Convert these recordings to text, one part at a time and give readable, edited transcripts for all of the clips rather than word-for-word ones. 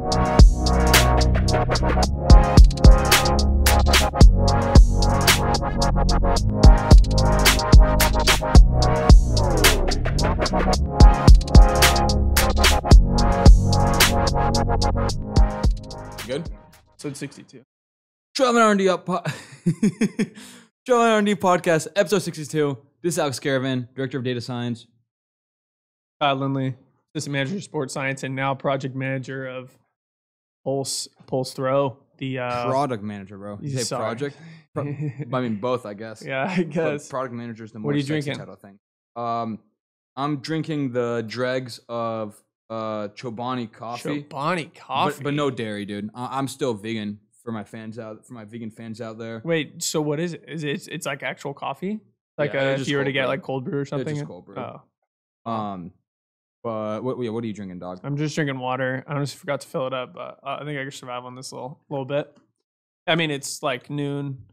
Good? Episode 62. Traveling R&D Traveling R&D podcast, episode 62. This is Alex Caravan, Director of Data Science. Kyle Lindley, Assistant Manager of Sports Science, and now Project Manager of Pulse Throw. The Product Manager, bro. You say sorry. project? I mean, both, I guess. Yeah, I guess. But product Manager is the more What are you sexy drinking? title thing. I'm drinking the dregs of Chobani coffee. Chobani coffee. But no dairy, dude. I'm still vegan for my vegan fans out there. Wait, so what is it? It's like actual coffee? Like Yeah, if you were to get like cold brew or something? It's just cold brew. Oh. But what are you drinking, dog? I'm just drinking water. I honestly forgot to fill it up, but I think I can survive on this little bit. I mean, it's like noon.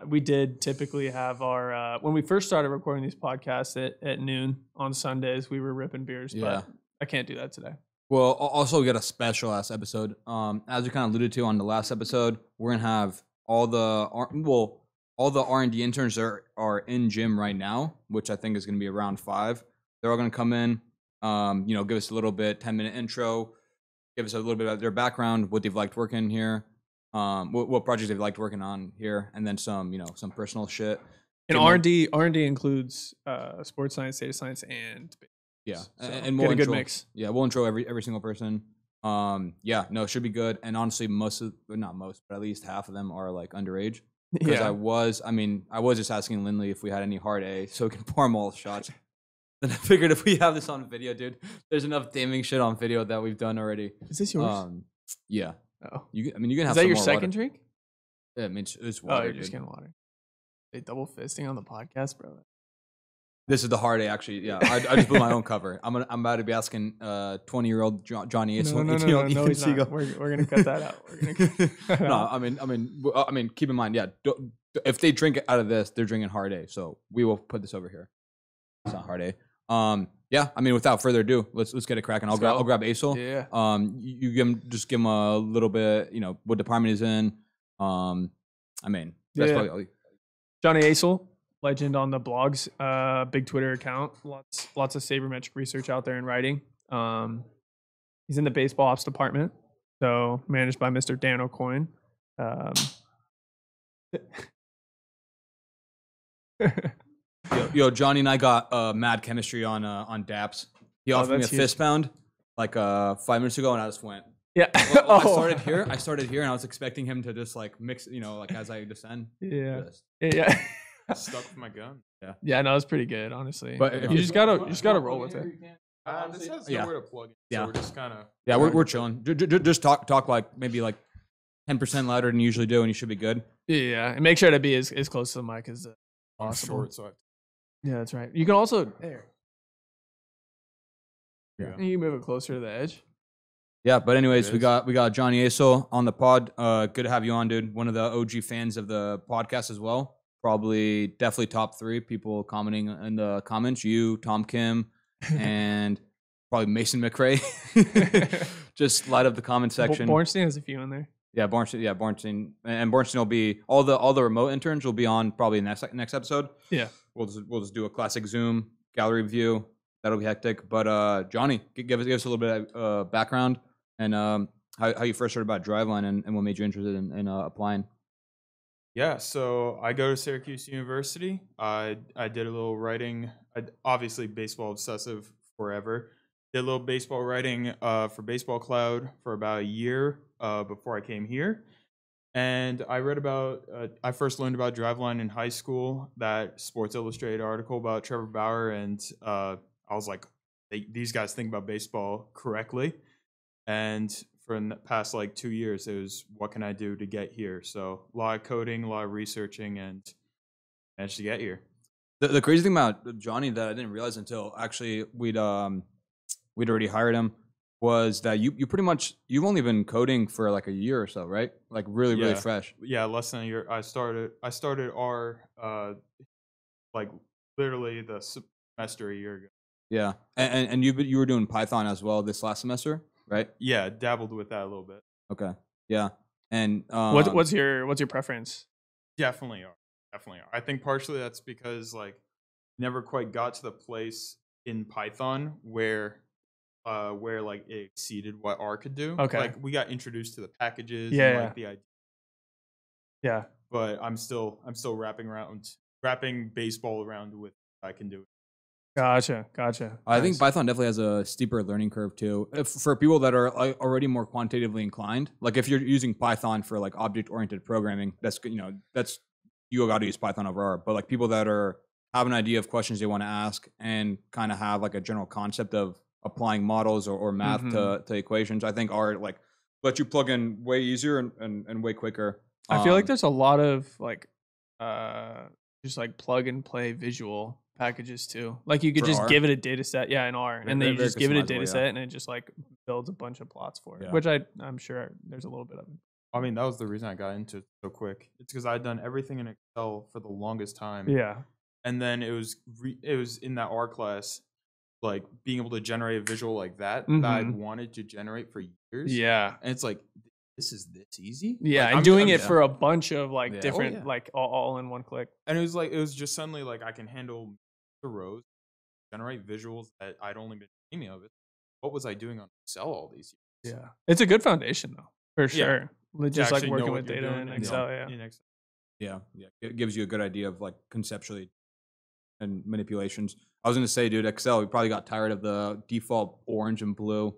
We did typically have our when we first started recording these podcasts at noon on Sundays, we were ripping beers, but I can't do that today. Well, also we got a special ass episode. As we kind of alluded to on the last episode, we're gonna have all the R&D interns are in gym right now, which I think is gonna be around 5. They're all gonna come in, give us a little bit 10-minute intro, give us a little bit about their background, what they've liked working here, what projects they've liked working on here, and then some personal shit. And R&D includes sports science, data science, and yeah, so and we'll get a good mix. Yeah, we'll intro every single person. It should be good. And honestly, not most, but at least half of them are like underage. Because I was just asking Lindley if we had any hard A so we can pour them all shots. Then I figured if we have this on video, dude, there's enough damning shit on video that we've done already. Is this yours? Yeah. Oh, you can have. Is that some your more second water. drink? Yeah, I mean it's water. Oh, you're just getting water. They double fisting on the podcast, bro. This is the hard A, actually. Yeah, I just blew my own cover. I'm about to be asking 20-year-old Johnny. No, he's not. We're gonna cut that out. We're gonna cut that out. I mean, keep in mind, if they drink out of this, they're drinking hard A. So we will put this over here. It's not hard A. Without further ado, let's get it cracking. I'll grab Aisel. Yeah. You give him a little bit, what department he's in. That's probably Johnny Aisel, legend on the blogs, big Twitter account, lots of sabermetric research out there in writing. He's in the baseball ops department, so managed by Mr. Dan O'Coin. Johnny and I got mad chemistry on DAPS. He offered me a fist pound like 5 minutes ago, and I just went. Yeah. I started here, and I was expecting him to just like mix, as I descend. Yeah. Stuck with my gun. Yeah. Yeah, no, it's pretty good, honestly. But you just gotta roll with it. This has nowhere to plug in. So we're just kind of. Yeah, we're chilling. Just talk like maybe like 10% louder than you usually do, and you should be good. Yeah, and make sure to be as close to the mic as possible. Short, so Yeah, that's right. You can also there. Yeah. You can move it closer to the edge. Yeah, but anyways, we got Johnny Aisel on the pod. Good to have you on, dude. One of the OG fans of the podcast as well. Definitely top 3 people commenting in the comments. You, Tom Kim, and probably Mason McRae. Just light up the comment section. Bornstein has a few in there. Yeah, Bornstein, and Bornstein will be all the remote interns will be on probably next episode. Yeah, we'll just do a classic Zoom gallery view. That'll be hectic. But Johnny, give us a little bit of background and how you first heard about Driveline and what made you interested in applying. Yeah, so I go to Syracuse University. I did a little writing. Obviously, baseball obsessive forever. Did a little baseball writing for Baseball Cloud for about a year before I came here. And I read about, I first learned about Driveline in high school, that Sports Illustrated article about Trevor Bauer. And I was like, these guys think about baseball correctly. And for the past 2 years, it was, what can I do to get here? So a lot of coding, a lot of researching, and managed to get here. The crazy thing about Johnny that I didn't realize until actually we'd already hired him was that you pretty much, you've only been coding for a year or so, right? Really fresh. Yeah, less than a year. I started our literally the semester a year ago. Yeah, and you were doing Python as well this last semester. right? Yeah, dabbled with that a little bit. Okay. Yeah. And what's your preference? Definitely are. Definitely are. I think partially that's because like never quite got to the place in Python where like it exceeded what R could do. Okay. Like we got introduced to the packages Yeah, and yeah. like the idea, Yeah. but I'm still wrapping baseball around with what I can do. Gotcha. I think Nice. Python definitely has a steeper learning curve too. For people that are already more quantitatively inclined, like if you're using Python for like object-oriented programming, that's you got to use Python over R. But like people that have an idea of questions they want to ask and kind of have like a general concept of applying models or math to equations, I think R like let you plug in way easier and way quicker. I feel like there's a lot of like just like plug and play visual packages too. Like you could For just R? give it a data set, in R, and then Very- you very just give it a customizable, data yeah. set, and it just like builds a bunch of plots for it. Yeah. Which I'm sure there's a little bit of it. I mean, that was the reason I got into it so quick. It's because I'd done everything in Excel for the longest time. Yeah. And then it was in that R class, like being able to generate a visual like that that I'd wanted to generate for years. Yeah. And it's like, this is this easy? Yeah, Like, and I'm- doing I'm- it for a bunch of like Yeah. Oh, different, yeah. like all in one click. And it was just suddenly like I can handle the rows, generate visuals that I'd only been dreaming of. What was I doing on Excel all these years? Yeah, it's a good foundation though, for Yeah. sure. To Just like actually know working what with you're data doing in Excel. Yeah. in Excel. Yeah. It gives you a good idea of like conceptually and manipulations. I was gonna say, dude, Excel, we probably got tired of the default orange and blue.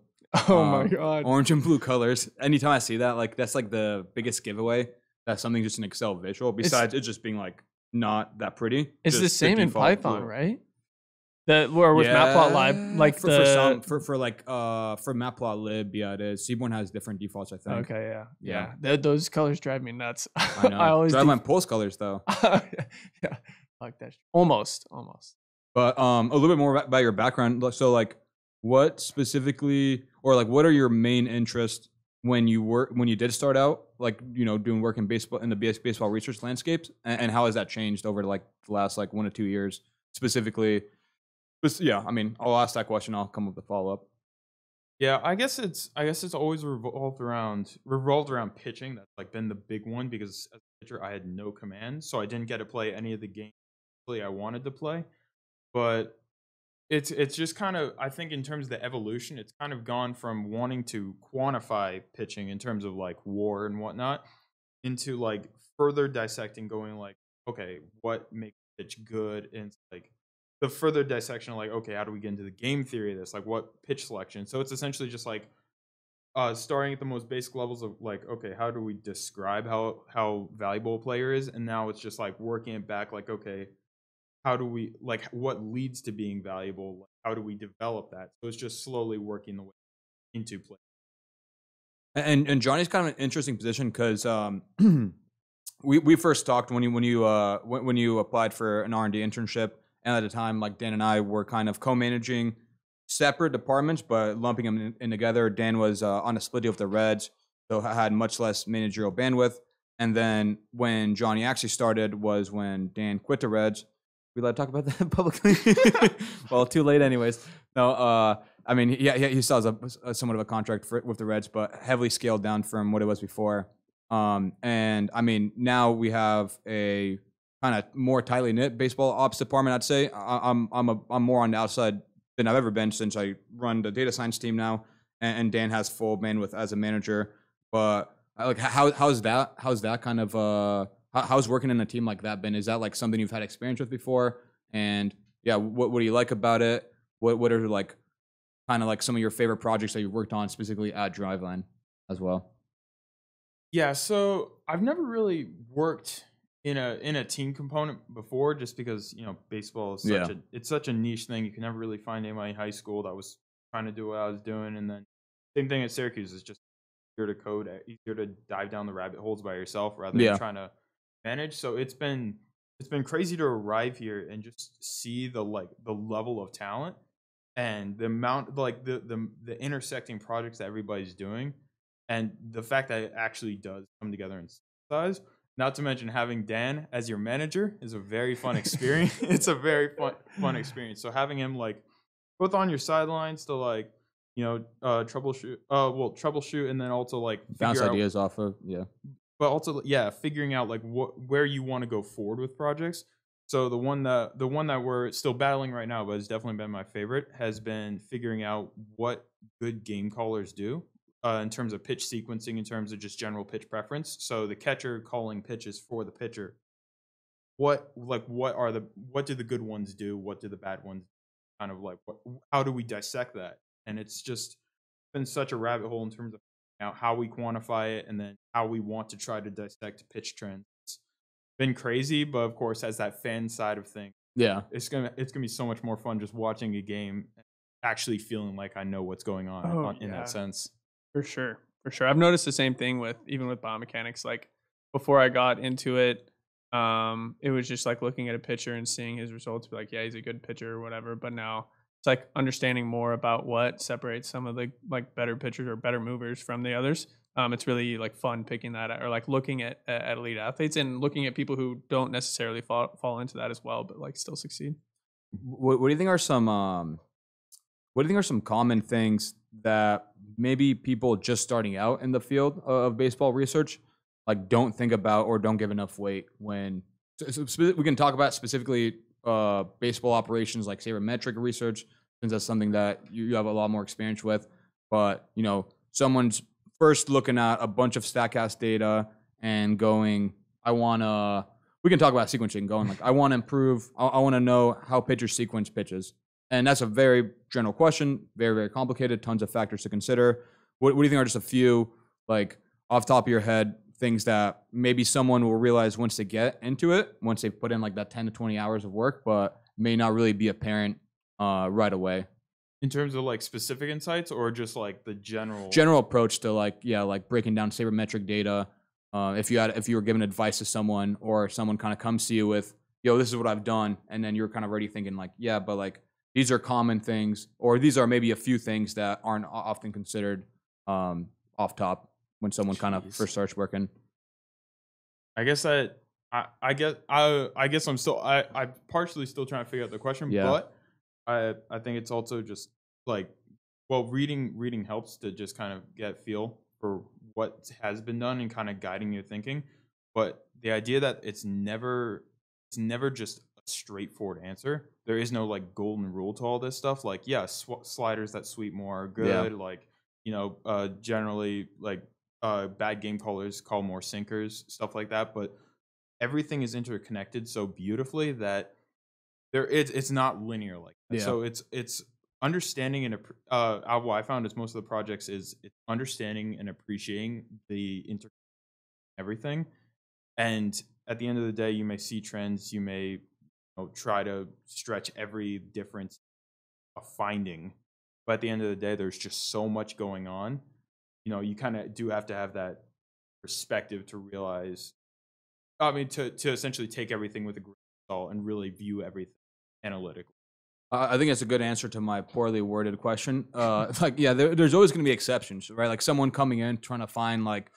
Oh my god. Orange and blue colors. Anytime I see that, like that's like the biggest giveaway that something's just an Excel visual. Besides it just being like not that pretty. It's just the same in default Python, blue. right? Or with Matplotlib, like for Matplotlib, yeah, it is. Seaborn has different defaults, I think. Okay, Yeah. Those colors drive me nuts. I know. I always Drive do- my Pulse colors though. yeah, I like that. Almost. But a little bit more about your background. So like what specifically or like what are your main interests when you did start out, like, you know, doing work in baseball in the baseball research landscapes, and how has that changed over like the last like 1 to 2 years specifically? Yeah, I mean, I'll ask that question. I'll come with the follow up. Yeah, I guess it's always revolved around pitching. That's like been the big one because as a pitcher I had no command, so I didn't get to play any of the games I wanted to play. But it's just kind of, I think in terms of the evolution, it's kind of gone from wanting to quantify pitching in terms of like WAR and whatnot into like further dissecting, going like, okay, what makes pitch good, and it's like the further dissection of like, okay, how do we get into the game theory of this? Like what pitch selection? So it's essentially just like starting at the most basic levels of like, okay, how do we describe how valuable a player is? And now it's just like working it back, like, okay, how do we, like, what leads to being valuable? Like, how do we develop that? So it's just slowly working the way into play. And Johnny's kind of an interesting position because we first talked when you applied for an R&D internship, and at the time, like Dan and I were kind of co-managing separate departments, but lumping them in together. Dan was on a split deal with the Reds, so had much less managerial bandwidth. And then when Johnny actually started was when Dan quit the Reds. We allowed to talk about that publicly? Well, too late anyways. No, I mean, he still has a somewhat of a contract with the Reds, but heavily scaled down from what it was before. And I mean, now we have a kind of more tightly knit baseball ops department. I'd say I'm more on the outside than I've ever been since I run the data science team now, and Dan has full bandwidth as a manager. But like, how's that kind of how's working in a team like that been? Is that like something you've had experience with before? And yeah, what do you like about it? What are like kind of like some of your favorite projects that you've worked on specifically at Driveline as well? Yeah, so I've never really worked in a team component before, just because, you know, baseball is such a niche thing. You can never really find anybody in high school that was trying to do what I was doing. And then same thing at Syracuse, is just easier to code, easier to dive down the rabbit holes by yourself rather than trying to manage. So it's been crazy to arrive here and just see the level of talent and the amount, like the intersecting projects that everybody's doing, and the fact that it actually does come together in size. Not to mention having Dan as your manager is a very fun experience. It's a very fun experience. So having him like both on your sidelines to like troubleshoot, and then also like Bounce figure out, ideas off of but also figuring out like where you want to go forward with projects. So the one that we're still battling right now, but has definitely been my favorite, has been figuring out what good game callers do in terms of pitch sequencing, in terms of just general pitch preference. So the catcher calling pitches for the pitcher. What do the good ones do? What do the bad ones do? Kind of like how do we dissect that? And it's just been such a rabbit hole in terms of how we quantify it and then how we want to try to dissect pitch trends. It's been crazy, but of course, as that fan side of things, yeah. it's gonna be so much more fun just watching a game, actually feeling like I know what's going on in that sense. For sure. I've noticed the same thing with biomechanics. Like before I got into it, it was just like looking at a pitcher and seeing his results, be like, yeah, he's a good pitcher or whatever. But now it's like understanding more about what separates some of the like better pitchers or better movers from the others. It's really like fun picking that out, or like looking at elite athletes and looking at people who don't necessarily fall into that as well, but like still succeed. What do you think are some common things that maybe people just starting out in the field of baseball research like don't think about or don't give enough weight when we can talk about specifically baseball operations like sabermetric research, since that's something that you have a lot more experience with. But someone's first looking at a bunch of StatCast data and going, we can talk about sequencing, going like, I want to improve, I want to know how pitchers sequence pitches. And that's a very general question, very, very complicated, tons of factors to consider. What do you think are just a few, like, off the top of your head, things that maybe someone will realize once they get into it, once they've put in like that 10 to 20 hours of work, but may not really be apparent right away? In terms of like specific insights, or just like the general approach to like breaking down sabermetric data. If you were giving advice to someone, or someone kind of comes to you with, this is what I've done, and then you're kind of already thinking like, yeah, but like these are common things, or these are maybe a few things that aren't often considered off top when someone kind of first starts working. I guess I'm partially still trying to figure out the question, but I think it's also just like, reading helps to just kind of get a feel for what has been done and kind of guiding your thinking. But the idea that it's never just a straightforward answer. There is no like golden rule to all this stuff. Like, sliders that sweep more are good. Yeah. Like, generally like bad game callers call more sinkers, stuff like that. But everything is interconnected so beautifully that it's not linear like that. Yeah. So it's understanding and what I found is most of the projects is it's understanding and appreciating the everything. And at the end of the day, you may see trends, you may try to stretch every difference of finding, but at the end of the day, there's just so much going on. You kind of do have to have that perspective to realize, to essentially take everything with a grain of salt and really view everything analytically. I think that's a good answer to my poorly worded question. There's always going to be exceptions, right? Like someone coming in trying to find like,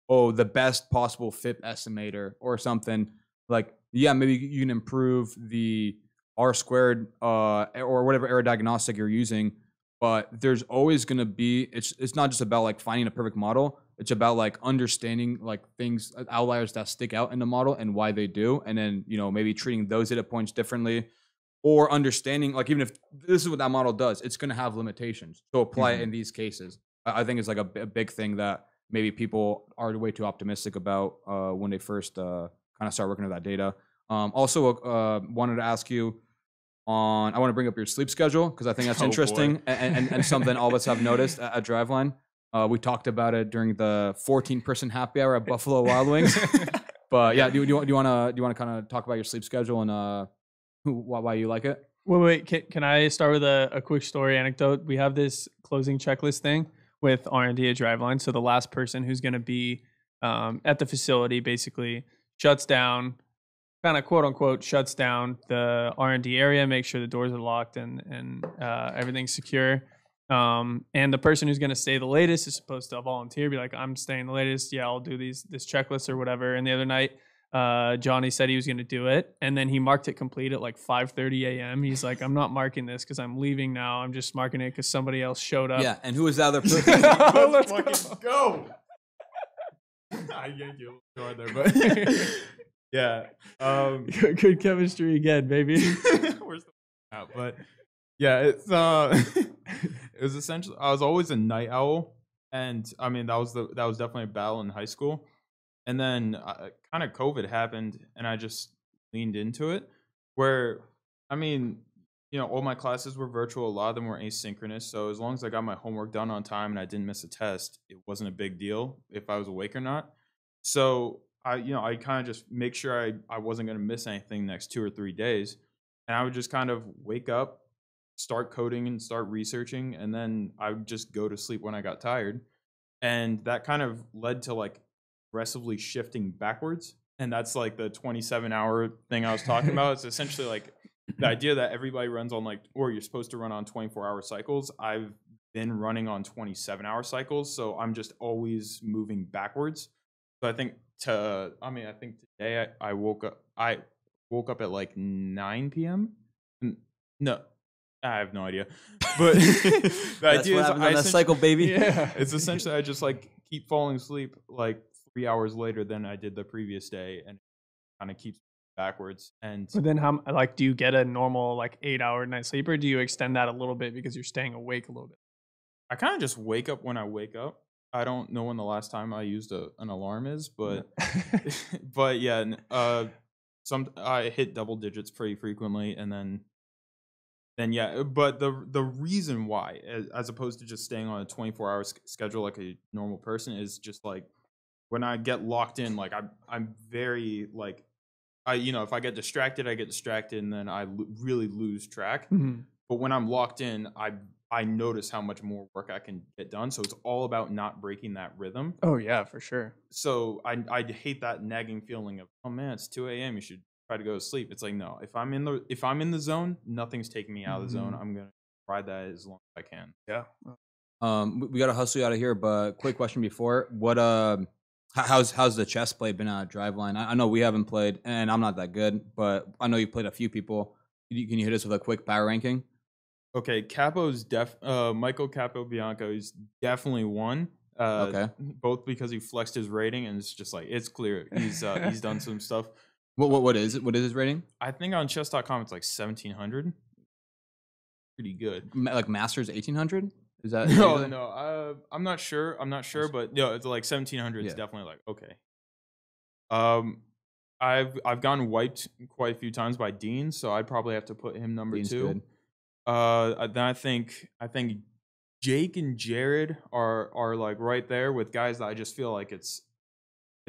the best possible FIP estimator or something. Like, maybe you can improve the R squared or whatever error diagnostic you're using, but there's always going to be, it's not just about like finding a perfect model. It's about like understanding like things, outliers that stick out in the model and why they do. And then, maybe treating those data points differently, or understanding like, even if this is what that model does, it's going to have limitations. So apply it in these cases. I think it's like a big thing that maybe people are way too optimistic about when they first kind of start working with that data. Also, wanted to ask you I want to bring up your sleep schedule, because I think that's interesting and something all of us have noticed at Driveline. We talked about it during the 14-person happy hour at Buffalo Wild Wings. But yeah, do you want to kind of talk about your sleep schedule and why you like it? Wait, can I start with a quick story anecdote? We have this closing checklist thing with R&D at Driveline. So the last person who's going to be at the facility basically shuts down, kind of quote unquote shuts down the R&D area, make sure the doors are locked and everything's secure. And the person who's going to stay the latest is supposed to volunteer, be like, I'm staying the latest. Yeah, I'll do this checklist or whatever. And the other night, Johnny said he was going to do it, and then he marked it complete at like 5:30 a.m. He's like, I'm not marking this because I'm leaving now. I'm just marking it because somebody else showed up. Yeah, and who was the other person? Let's fucking go. I yanked you a little hard there, but yeah. Good chemistry again, baby. We're still out, but yeah, it's it was essentially, I was always a night owl, and I mean that was definitely a battle in high school, and then kind of COVID happened, and I just leaned into it. Where I mean, all my classes were virtual. A lot of them were asynchronous, so as long as I got my homework done on time and I didn't miss a test, it wasn't a big deal if I was awake or not. So I kind of just make sure I wasn't going to miss anything next 2 or 3 days, and I would just kind of wake up, start coding and start researching, and then I would just go to sleep when I got tired. And that kind of led to like progressively shifting backwards. And that's like the 27-hour thing I was talking about. It's essentially like the idea that everybody runs on or you're supposed to run on 24-hour cycles. I've been running on 27-hour cycles, so I'm just always moving backwards. So I think today I woke up at like 9 p.m. No, I have no idea. But the idea is on that cycle, baby. Yeah, it's essentially I just like keep falling asleep like 3 hours later than I did the previous day, and kind of keeps backwards. And But then how do you get a normal like 8-hour night sleep, or do you extend that a little bit because you're staying awake a little bit? I kind of just wake up when I wake up. I don't know when the last time I used an alarm is, but but yeah, I hit double digits pretty frequently, and then yeah. But the reason why, as opposed to just staying on a 24-hour schedule like a normal person, is just like when I get locked in, like I'm very like if I get distracted, I get distracted, and then I really lose track. Mm-hmm. But when I'm locked in, I notice how much more work I can get done. So it's all about not breaking that rhythm. Oh yeah, for sure. So I hate that nagging feeling of, oh man, it's 2 a.m. You should try to go to sleep. It's like, no, if I'm in the zone, nothing's taking me out of the zone. I'm gonna ride that as long as I can. Yeah. We gotta hustle you out of here, but quick question before. What how's the chess play been at Driveline? I know we haven't played, and I'm not that good, but I know you played a few people. Can you hit us with a quick power ranking? Okay, Capo's Michael Capobianco is definitely one. Okay. Both because he flexed his rating, and it's just like it's clear he's done some stuff. What is it? What is his rating? I think on chess.com it's like 1700. Pretty good. Like Masters 1800? Is that no? I'm not sure. But it's like 1700 is definitely like okay. I've gotten wiped quite a few times by Dean, so I'd probably have to put him number Dean's 2. good. Then I think Jake and Jared are like right there with guys that I just feel like it's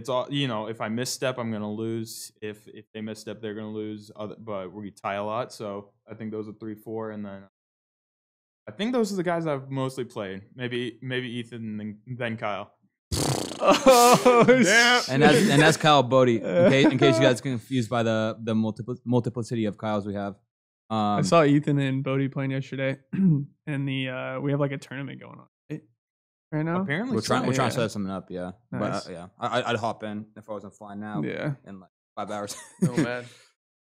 all, if I misstep, I'm gonna lose. If they misstep, they're gonna lose. But we tie a lot, so I think those are 3-4, and then I think those are the guys I've mostly played. Maybe Ethan and then Kyle. Oh, damn. And that's Kyle Bodie. In case you guys are confused by the multiplicity of Kyles we have. I saw Ethan and Bodie playing yesterday, and we have like a tournament going on right now. Apparently, we're trying to set something up. Yeah, nice. But yeah, I'd hop in if I wasn't flying out. Yeah, in like 5 hours. Oh man,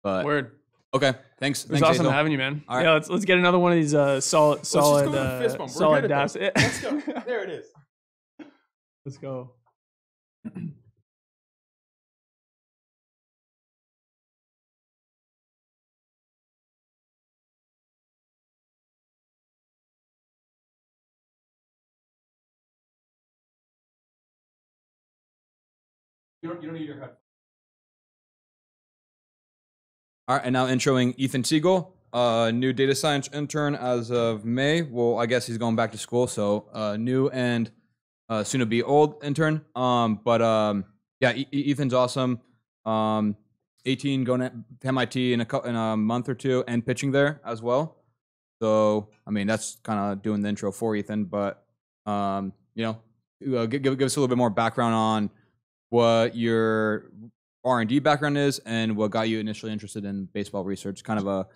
but word. Okay, thanks. It was awesome Hazel. having you, man. All right. Yeah, let's get another one of these solid Let's just go to the fist bump. solid daps. Let's go. There it is. Let's go. You don't need your head. All right, and now introing Ethan Siegel, new data science intern as of May. Well, I guess he's going back to school, so new and soon to be old intern. Yeah, Ethan's awesome. 18 going to MIT in a month or two, and pitching there as well. So I mean, that's kind of doing the intro for Ethan. But give us a little bit more background on what your R&D background is and what got you initially interested in baseball research. Kind of a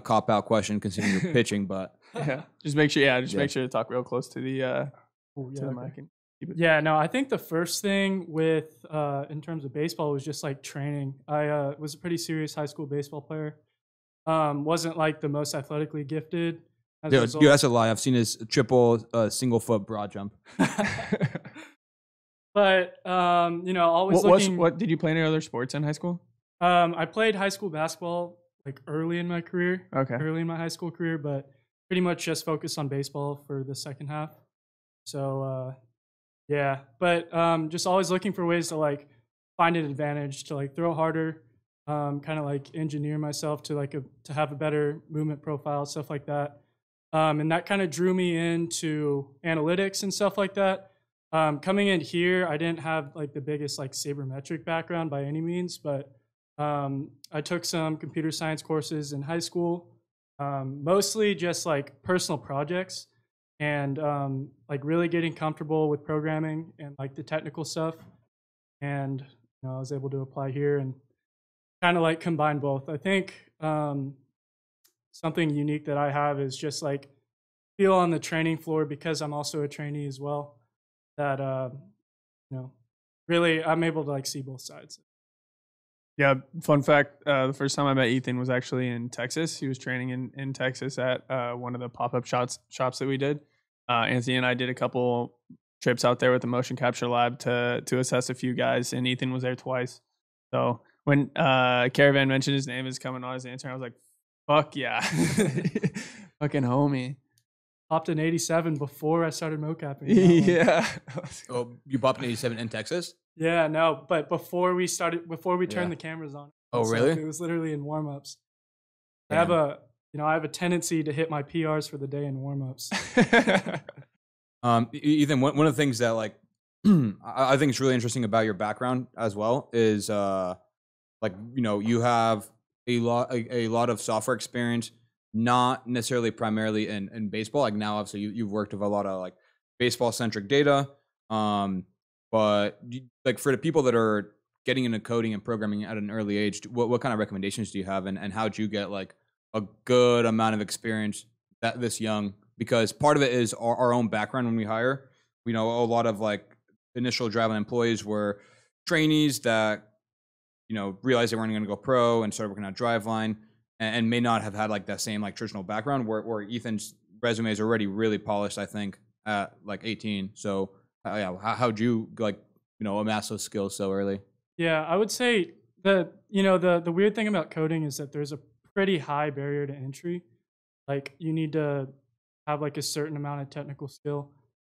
cop out question considering you're pitching, but yeah, just make sure. Yeah, make sure to talk real close to the mic. Yeah, no, I think the first thing with in terms of baseball was just like training. I was a pretty serious high school baseball player. Wasn't like the most athletically gifted. As a Dude, result, that's a lie. I've seen his triple single foot broad jump. but always looking. What did you play any other sports in high school? I played high school basketball like early in my career, Okay. early in my high school career, but pretty much just focused on baseball for the second half. So yeah, but just always looking for ways to like find an advantage to like throw harder, kind of like engineer myself to like to have a better movement profile, stuff like that. And that kind of drew me into analytics and stuff like that. Coming in here, I didn't have like the biggest like sabermetric background by any means, but I took some computer science courses in high school, mostly just like personal projects and like really getting comfortable with programming and like the technical stuff. And I was able to apply here and kind of like combine both. I think something unique that I have is just like feel on the training floor because I'm also a trainee as well. That really I'm able to like see both sides. Yeah, fun fact, the first time I met Ethan was actually in Texas. He was training in Texas at one of the pop-up shops that we did. Anthony and I did a couple trips out there with the motion capture lab to assess a few guys, and Ethan was there twice. So when Caravan mentioned his name is coming on his answer, I was like, fuck yeah. Fucking homie. Popped an 87 before I started mocapping. Yeah. Oh, you popped an 87 in Texas? Yeah, no, but before we turned the cameras on. Oh, So really? it was literally in warm-ups. I Damn. have a tendency to hit my PRs for the day in warm-ups. Ethan, one of the things that like I think is really interesting about your background as well is you have a lot of software experience, not necessarily primarily in baseball. Like now, obviously, you've worked with a lot of like baseball centric data. But like for the people that are getting into coding and programming at an early age, what kind of recommendations do you have, and how do you get like a good amount of experience this young? Because part of it is our own background when we hire. We know a lot of like initial Driveline employees were trainees that realized they weren't going to go pro and started working on Driveline and may not have had like that same like traditional background. Where Ethan's resume is already really polished, I think, at like 18. So how'd you like amass those skills so early? Yeah, I would say that the weird thing about coding is that there's a pretty high barrier to entry. Like you need to have like a certain amount of technical skill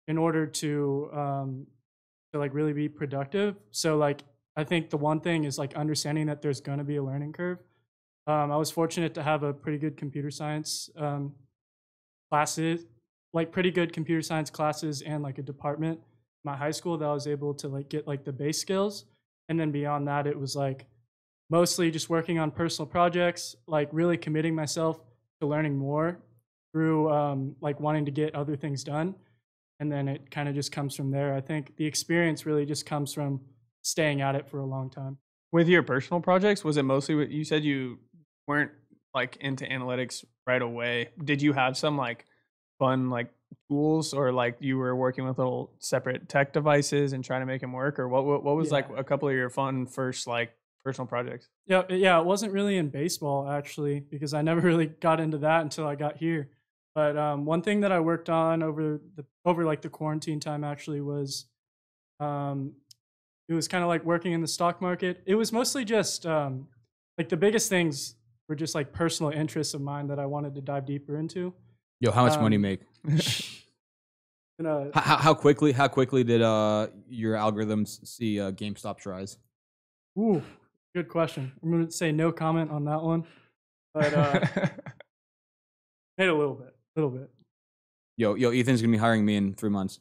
in order to like really be productive. So like I think the one thing is like understanding that there's going to be a learning curve. I was fortunate to have a pretty good computer science classes, like pretty good computer science classes and like a department in my high school that I was able to like get like the base skills. And then beyond that, it was like mostly just working on personal projects, like really committing myself to learning more through like wanting to get other things done. And then it kind of just comes from there. I think the experience really just comes from staying at it for a long time. With your personal projects, was it mostly what you said you weren't like into analytics right away? Did you have some like fun like tools, or like you were working with little separate tech devices and trying to make them work, or what was like a couple of your fun first like personal projects? Yeah, it wasn't really in baseball actually, because I never really got into that until I got here. But one thing that I worked on over like the quarantine time actually was it was kind of like working in the stock market. It was mostly just like the biggest things were just like personal interests of mine that I wanted to dive deeper into. Yo, how much money you make? How quickly did your algorithms see GameStop's rise? Ooh, good question. I'm going to say no comment on that one, but made a little bit. Yo, Ethan's gonna be hiring me in 3 months.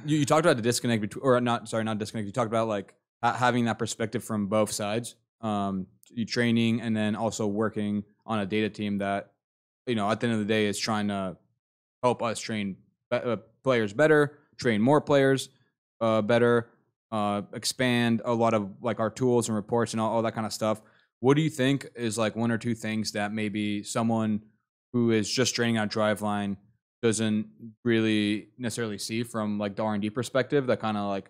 You talked about the disconnect between, or not disconnect. You talked about like having that perspective from both sides. You training and then also working on a data team that, at the end of the day is trying to help us train players better, train more players better, expand a lot of like our tools and reports and all that kind of stuff. What do you think is like one or two things that maybe someone who is just training on Driveline doesn't really necessarily see from like the R&D perspective. That kind of like,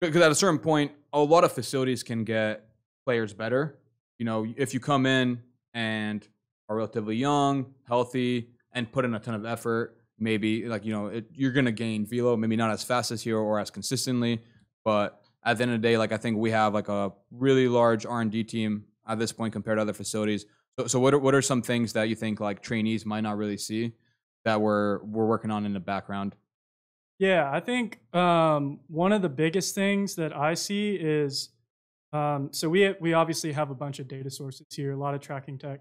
because at a certain point, a lot of facilities can get players better. You know, if you come in and are relatively young, healthy, and put in a ton of effort, maybe like, you know, you're going to gain velo, maybe not as fast as here or as consistently, but at the end of the day, like I think we have like a really large R&D team at this point compared to other facilities. So what are some things that you think like trainees might not really see that we're working on in the background? Yeah, I think one of the biggest things that I see is so we obviously have a bunch of data sources here, a lot of tracking tech.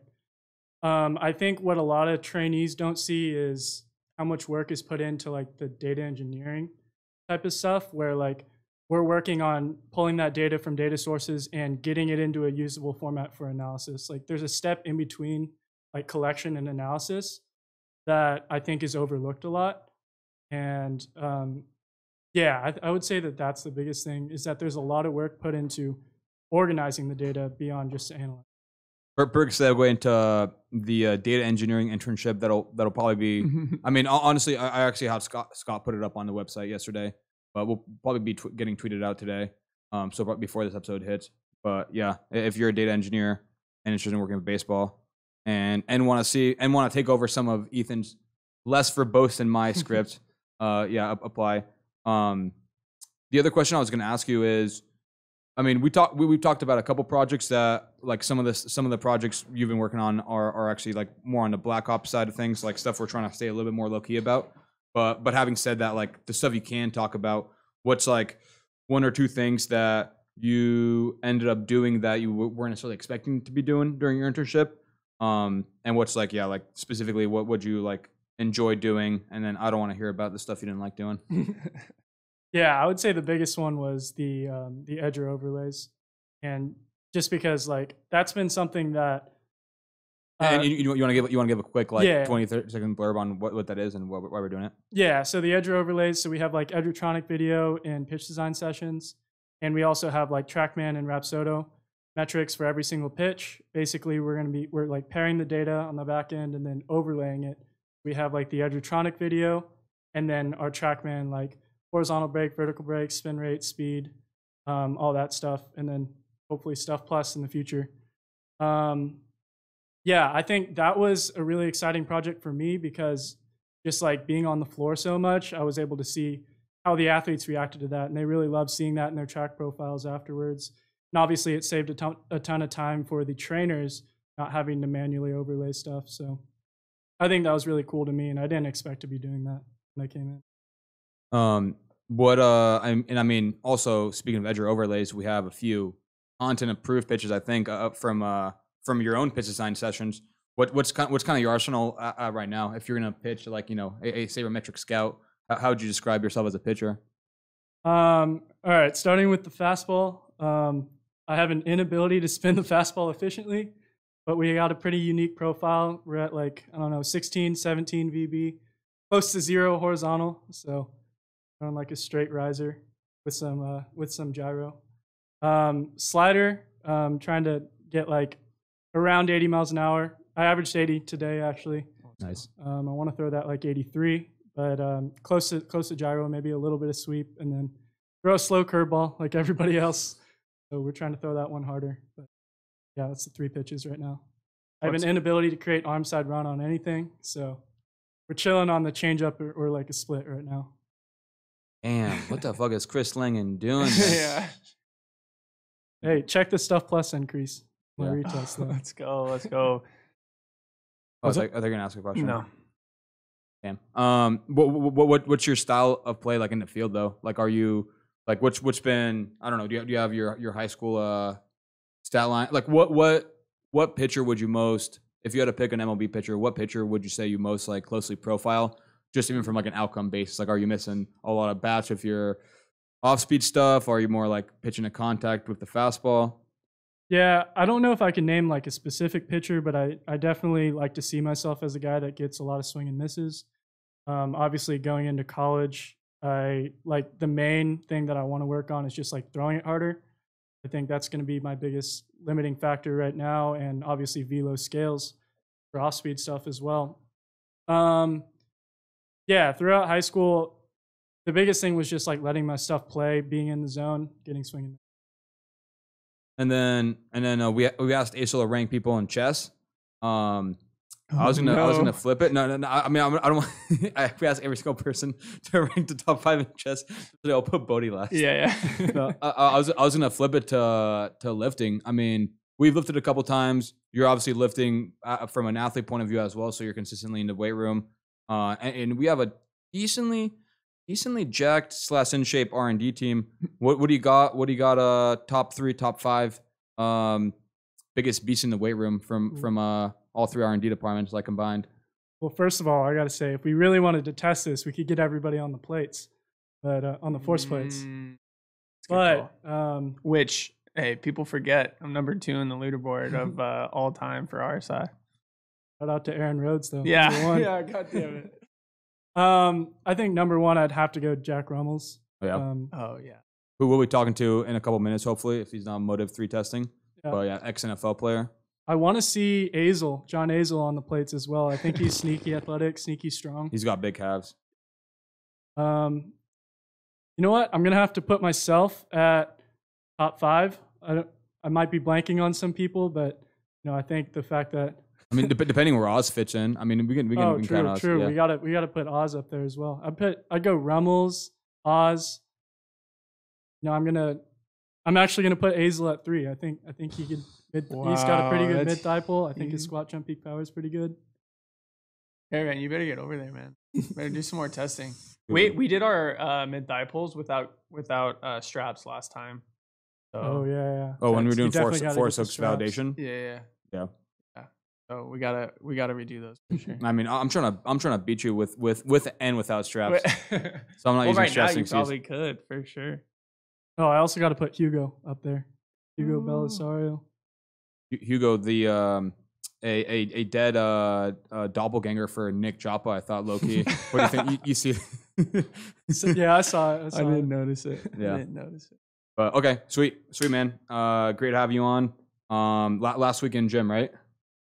I think what a lot of trainees don't see is how much work is put into like the data engineering type of stuff, where like we're working on pulling that data from data sources and getting it into a usable format for analysis. Like there's a step in between like collection and analysis that I think is overlooked a lot. And yeah, I would say that that's the biggest thing, is that there's a lot of work put into organizing the data beyond just analyzing. Berg segue into the data engineering internship that'll probably be. I mean, honestly, I actually had Scott put it up on the website yesterday, but we'll probably be getting tweeted out today. So before this episode hits. But yeah, if you're a data engineer and interested in working with baseball, and want to take over some of Ethan's less verbose than my script, yeah, apply. The other question I was going to ask you is, I mean, we've talked about a couple projects that like some of the projects you've been working on are actually like more on the Black Ops side of things, like stuff we're trying to stay a little bit more low key about. But having said that, like the stuff you can talk about, what's like one or two things that you ended up doing that you weren't necessarily expecting to be doing during your internship, and what's like, yeah, like specifically what would you like enjoy doing, and then I don't want to hear about the stuff you didn't like doing. Yeah, I would say the biggest one was the edger overlays, and just because like that's been something that. And you want to give a quick like yeah. 20-second blurb on what that is and why we're doing it. Yeah, so the edger overlays. So we have like Edgertronic video in pitch design sessions, and we also have like TrackMan and Rapsodo metrics for every single pitch. Basically, we're like pairing the data on the back end and then overlaying it. We have like the Edgertronic video, and then our TrackMan like horizontal break, vertical break, spin rate, speed, all that stuff, and then hopefully Stuff Plus in the future. Yeah, I think that was a really exciting project for me because just like being on the floor so much, I was able to see how the athletes reacted to that, and they really loved seeing that in their track profiles afterwards. And obviously, it saved a ton of time for the trainers not having to manually overlay stuff. So I think that was really cool to me, and I didn't expect to be doing that when I came in. I mean, also speaking of edger overlays, we have a few content approved pitches, I think, from your own pitch design sessions. What's kind of your arsenal right now? If you're gonna pitch like, you know, a sabermetric scout, how would you describe yourself as a pitcher? All right, starting with the fastball. I have an inability to spin the fastball efficiently, but we got a pretty unique profile. We're at like, I don't know, 16, 17 VB, close to 0 horizontal. So on like a straight riser with some gyro. Slider, trying to get like around 80 miles an hour. I averaged 80 today, actually. Nice. I want to throw that like 83, but close to gyro, maybe a little bit of sweep, and then throw a slow curveball like everybody else. So we're trying to throw that one harder. But yeah, that's the 3 pitches right now. I have an inability to create arm side run on anything, so we're chilling on the changeup or like a split right now. Damn, what the fuck is Chris Langen doing? Yeah. Hey, check the Stuff Plus increase. Yeah. Retest, Let's go. Oh, are they gonna ask a question? No. Damn. What's your style of play like in the field though? Like, are you like what's been? I don't know. Do you have your high school stat line? Like, what pitcher would you most, if you had to pick an MLB pitcher, what pitcher would you say you most like closely profile? Just even from like an outcome basis, like, are you missing a lot of bats with your off-speed stuff? Or are you more like pitching to contact with the fastball? Yeah, I don't know if I can name like a specific pitcher, but I definitely like to see myself as a guy that gets a lot of swing and misses. Obviously, going into college, I like the main thing that I want to work on is just like throwing it harder. I think that's going to be my biggest limiting factor right now, and obviously velo scales for off-speed stuff as well. yeah, throughout high school, the biggest thing was just like letting my stuff play, being in the zone, getting swinging. And then we asked Aisel to rank people in chess. I was gonna flip it. No. I mean, I don't want. We asked every single person to rank the top 5 in chess. So I'll put Bodie last. Yeah. No, I was gonna flip it to lifting. I mean, we've lifted a couple times. You're obviously lifting from an athlete point of view as well, so you're consistently in the weight room. And we have a decently jacked / in shape R&D team. What do you got? What do you got? Top 3, top 5, biggest beasts in the weight room from all 3 R&D departments like combined. Well, first of all, I got to say, if we really wanted to test this, we could get everybody on the plates, but on the force plates. But which, hey, people forget I'm number 2 in the leaderboard of all time for RSI. Shout out to Aaron Rhodes, though. Yeah, yeah, God damn it. I think number 1, I'd have to go Jack Rummels. Oh, yeah. Oh yeah. Who we'll be talking to in a couple minutes, hopefully, if he's not Motive 3 testing. Yeah. But yeah, ex-NFL player. I want to see John Azel on the plates as well. I think he's sneaky athletic, sneaky strong. He's got big calves. You know what? I'm gonna have to put myself at top 5. I might be blanking on some people, but I think the fact that I mean, depending where Oz fits in. I mean, we can count Oz. True. Yeah. We gotta put Oz up there as well. I'd go Rummels, Oz. I'm actually gonna put Azel at 3. I think he could. He's got a pretty good mid thigh pull. I think his squat jump peak power is pretty good. Hey man, you better get over there, man. Better do some more testing. We did our mid thigh pulls without straps last time. So, Oh yeah. Oh, when we were doing definitely gotta force get the hooks straps. validation. Yeah. So we gotta redo those for sure. I mean, I'm trying to beat you with and without straps. So I'm not using right now straps. you probably could for sure. Oh, I also got to put Hugo up there. Hugo Belisario. Hugo, the a dead doppelganger for Nick Joppa. I thought low key. What do you think? You see? Yeah, I saw it. I didn't notice it. Yeah. I didn't notice it. But okay, sweet man. Great to have you on. Last week in gym, right?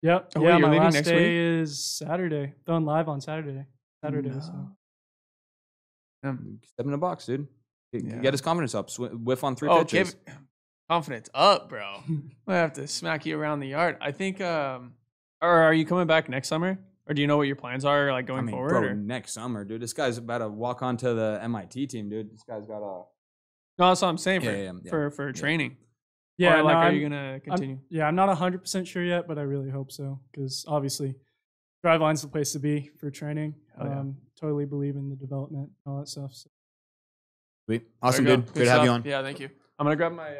Yep. Oh, Yeah, wait, you're my leaving last next day is Saturday. Going live on Saturday. So. Step in the box, dude. Yeah. Get his confidence up. Whiff on 3 Oh, pitches. confidence up, bro. I have to smack you around the yard. I think. Or are you coming back next summer? Or do you know what your plans are, like going forward? Bro, or? next summer, dude. This guy's about to walk onto the MIT team, dude. This guy's got a. No, that's what I'm saying for training. Yeah, or, like, are you gonna continue? I'm not 100% sure yet, but I really hope so because obviously, Driveline's the place to be for training. Oh, yeah. Totally believe in the development and all that stuff. So. Sweet. Awesome, There you dude. go. Good to have you on. Yeah, thank you. I'm gonna grab my.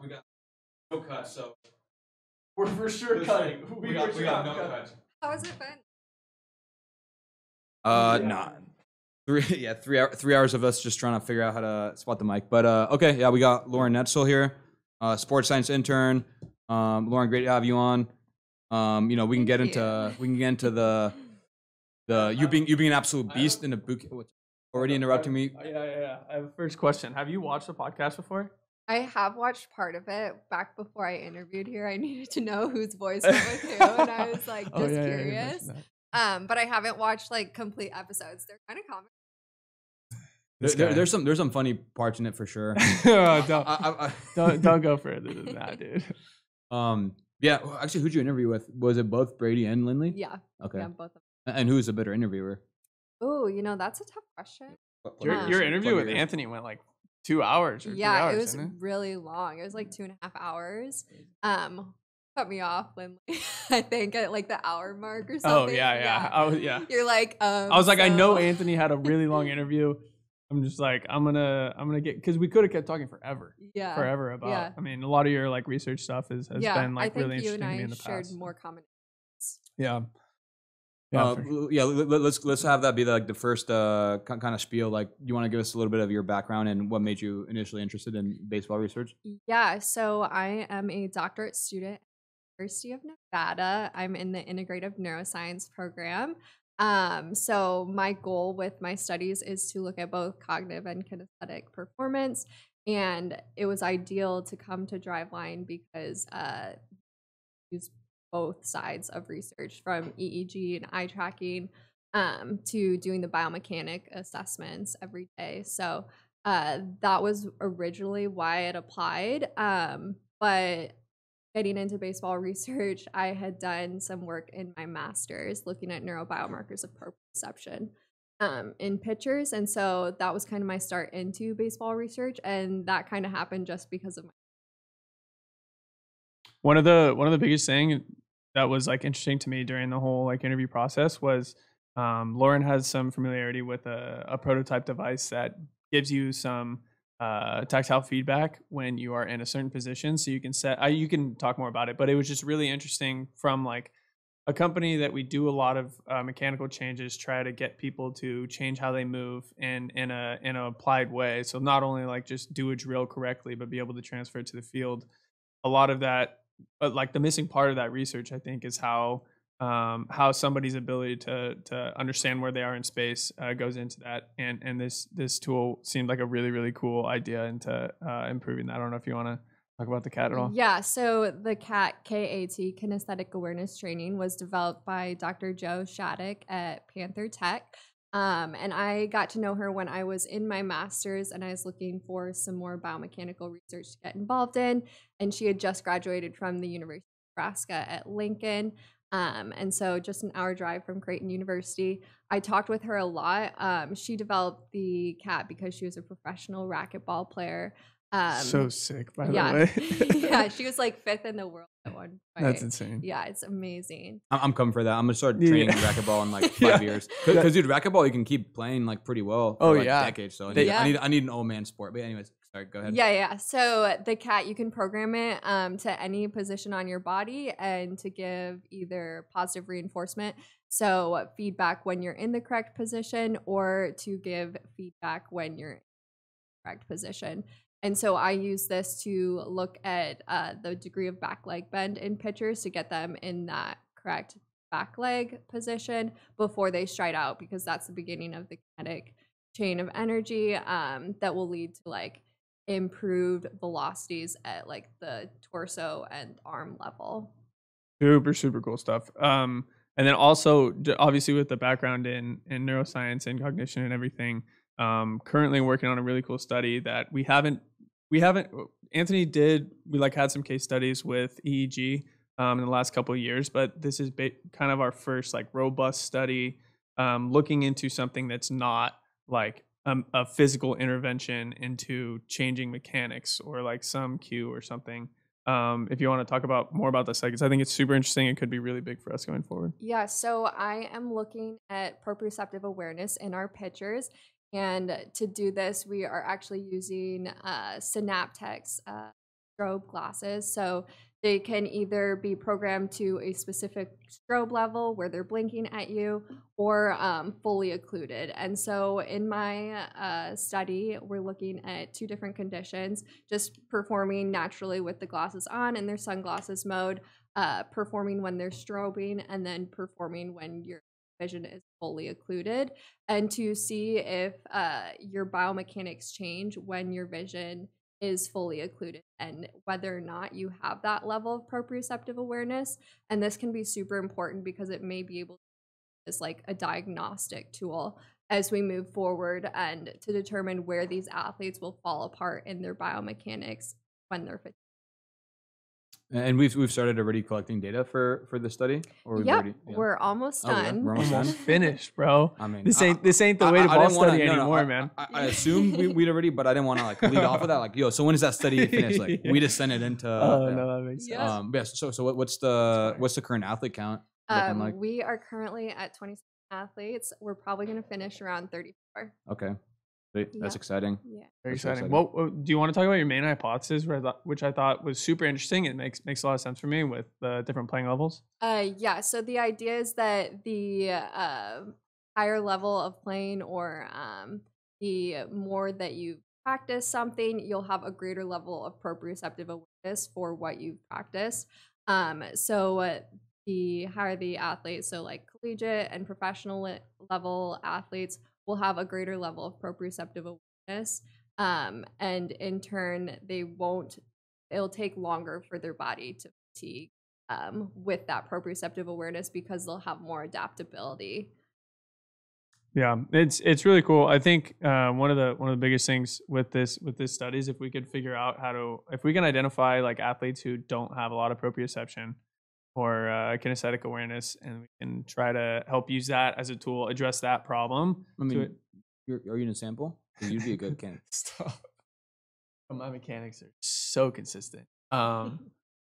We got no cut, so We're for sure cutting. we got no cut. How has it been? Nah. 3 hours of us just trying to figure out how to spot the mic. But okay, yeah, we got Lauren Netzel here, sports science intern. Lauren, great to have you on. We can get into the you being an absolute beast in a boot. Already interrupting me. Yeah. I have a first question. Have you watched the podcast before? I have watched part of it back before I interviewed here. I needed to know whose voice went with who, and I was like just curious. But I haven't watched like complete episodes. They're kind of common. There's some funny parts in it for sure. Don't go further than that, dude. Yeah. Actually, who'd you interview with? Was it both Brady and Lindley? Yeah. Okay. Yeah, both of them. And who's a better interviewer? Oh, that's a tough question. Your interview with Anthony went like 2 hours or 3 hours. It was didn't it? really long. It was like 2.5 hours. Cut me off, Lindley. I think at like the hour mark or something. Oh yeah. You're like, I was like, I know Anthony had a really long interview. I'm just like, I'm gonna get, because we could have kept talking forever. Yeah. Forever about. Yeah. I mean, a lot of your like research stuff has been like I think really you interesting and to me I in the shared past. more common. Yeah. Let's have that be like the first kind of spiel. Like, you want to give us a little bit of your background and what made you initially interested in baseball research? Yeah, so I am a doctorate student at the University of Nevada. I'm in the integrative neuroscience program. So my goal with my studies is to look at both cognitive and kinesthetic performance. And it was ideal to come to Driveline because use both sides of research, from EEG and eye tracking to doing the biomechanic assessments every day. So that was originally why it applied. But getting into baseball research, I had done some work in my master's looking at neurobiomarkers of proprioception in pitchers. And so that was kind of my start into baseball research. And that kind of happened just because of my one of the biggest thing that was like interesting to me during the whole like interview process was Lauren has some familiarity with a prototype device that gives you some tactile feedback when you are in a certain position, so you can set you can talk more about it, but it was just really interesting from like a company that we do a lot of mechanical changes, try to get people to change how they move in a applied way. So not only like just do a drill correctly, but be able to transfer it to the field. A lot of that, like the missing part of that research, I think, is how somebody's ability to understand where they are in space goes into that. And this tool seemed like a really, really cool idea into improving that. I don't know if you want to talk about the CAT at all. Yeah, so the CAT, K-A-T, Kinesthetic Awareness Training, was developed by Dr. Joe Shattuck at Panther Tech. And I got to know her when I was in my master's and I was looking for some more biomechanical research to get involved in. And she had just graduated from the University of Nebraska at Lincoln. And so just an hour drive from Creighton University. I talked with her a lot. She developed the CAT because she was a professional racquetball player. So sick, by the way. Yeah, she was like 5th in the world at one point. That's insane. Yeah, it's amazing. I'm coming for that. I'm gonna start training racquetball in like 5 years. Because dude, racquetball you can keep playing like pretty well for decades. So I need an old man sport. But anyways, sorry, go ahead. Yeah. So the CAT, you can program it to any position on your body and to give either positive reinforcement, so feedback when you're in the correct position, or to give feedback when you're in the correct position. And so I use this to look at the degree of back leg bend in pitchers to get them in that correct back leg position before they stride out, because that's the beginning of the kinetic chain of energy that will lead to like improved velocities at like the torso and arm level. Super cool stuff. And then also obviously with the background in neuroscience and cognition and everything, currently working on a really cool study that we haven't Anthony did. We like had some case studies with EEG in the last couple of years, but this is kind of our first like robust study looking into something that's not like a physical intervention into changing mechanics or like some cue or something. If you want to talk about more about this, because I think it's super interesting. It could be really big for us going forward. Yeah, so I am looking at proprioceptive awareness in our pitchers. And to do this, we are actually using Synaptex strobe glasses. So they can either be programmed to a specific strobe level where they're blinking at you, or fully occluded. And so in my study, we're looking at 2 different conditions, just performing naturally with the glasses on in their sunglasses mode, performing when they're strobing, and then performing when your vision is fully occluded, and to see if your biomechanics change when your vision is fully occluded and whether or not you have that level of proprioceptive awareness. And this can be super important because it may be able to be as like a diagnostic tool as we move forward and to determine where these athletes will fall apart in their biomechanics when they're fatigued. And we've started already collecting data for the study, or we're almost done. We're almost finished, bro. I mean, this ain't the way to ball study anymore, man. I assumed we'd already, but I didn't want to like lead off of that. Like, so when is that study finished? Like, we just send it into. No, that makes So sense. what's the current athlete count looking like? We are currently at 26 athletes. We're probably going to finish around 34. Okay. That's Yep. exciting. Yeah. Very That's so exciting. exciting. What do you want to talk about your main hypothesis, which I thought was super interesting? It makes a lot of sense for me with the different playing levels. Yeah. So the idea is that the higher level of playing, or the more that you practice something, you'll have a greater level of proprioceptive awareness for what you've practiced. So the higher the athlete, so like collegiate and professional level athletes, will have a greater level of proprioceptive awareness. And in turn, it'll take longer for their body to fatigue with that proprioceptive awareness, because they'll have more adaptability. Yeah, it's really cool. I think one of the biggest things with this study is if we could figure out if we can identify like athletes who don't have a lot of proprioception or kinesthetic awareness, and we can try to help use that as a tool, address that problem. I mean, are you in a sample? 'Cause you'd be a good candidate. Stop. My mechanics are so consistent.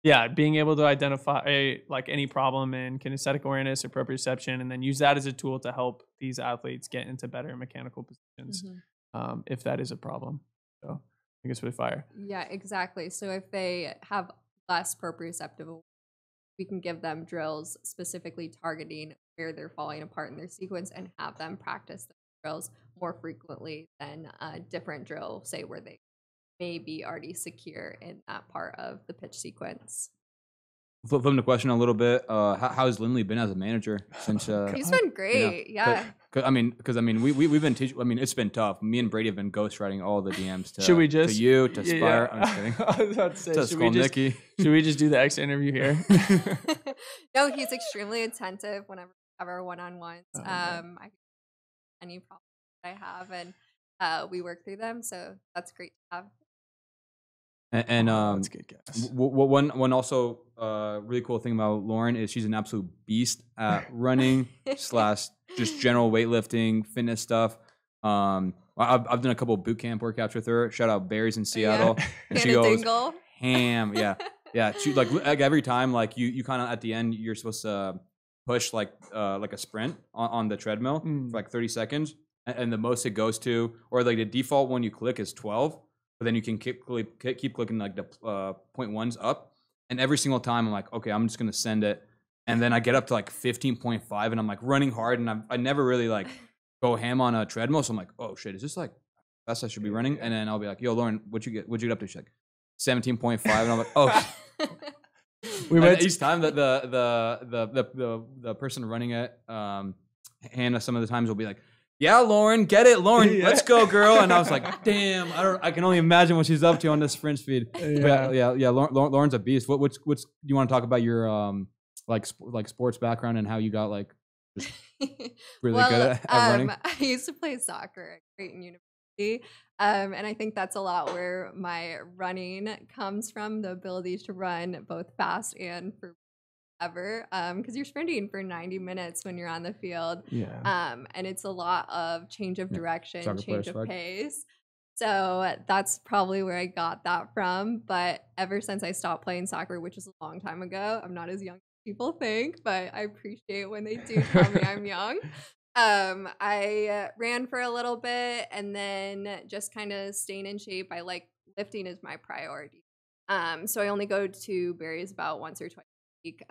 Yeah, being able to identify like any problem in kinesthetic awareness or proprioception, and then use that as a tool to help these athletes get into better mechanical positions, if that is a problem. So I think it's really fire. Yeah, exactly. So if they have less proprioceptive, we can give them drills specifically targeting where they're falling apart in their sequence, and have them practice the drills more frequently than a different drill, say where they may be already secure in that part of the pitch sequence. Flipping the question a little bit. How has Lindley been as a manager since? He's been great. Yeah. Because we've been teaching. I mean, it's been tough. Me and Brady have been ghostwriting all the DMs to. Should we just to you to Spire? Yeah. I'm just kidding. I was about to say, To Skull Nicky. should we just do the extra interview here? No, he's extremely attentive whenever we have our one-on-ones. Oh, okay. I any problems that I have, and we work through them. So that's great to have. And that's good, guys. one also really cool thing about Lauren is she's an absolute beast at running / just general weightlifting, fitness stuff. I've done a couple of boot camp workouts with her. Shout out Barry's in Seattle, and she Hannah goes Dingle. ham. Yeah. She like every time, like you kind of at the end you're supposed to push like a sprint on the treadmill for like 30 seconds, and the most it goes to, or like the default one you click is 12. But then you can keep clicking like the 0.1s up. And every single time I'm like, okay, I'm just going to send it. And then I get up to like 15.5 and I'm like running hard. And I never really like go ham on a treadmill. So I'm like, oh shit, is this like best I should be running? And then I'll be like, yo, Lauren, what'd you get up to? She's like 17.5. And I'm like, oh. We went each time that the person running it, Hannah, some of the times will be like, yeah, Lauren, get it, Lauren. Yeah. Let's go, girl. And I was like, damn, I can only imagine what she's up to on this sprint speed. Yeah. Yeah. Lauren's a beast. What's do you want to talk about your like sports background and how you got like just really good at running? I used to play soccer at Creighton University, and I think that's a lot where my running comes from, the ability to run both fast and for ever, because you're sprinting for 90 minutes when you're on the field, and it's a lot of change of direction, change of pace. So that's probably where I got that from. But ever since I stopped playing soccer, which is a long time ago, I'm not as young as people think, but I appreciate when they do tell me I'm young. I ran for a little bit, and then just kind of staying in shape. I like lifting is my priority. So I only go to Barry's about once or twice a week,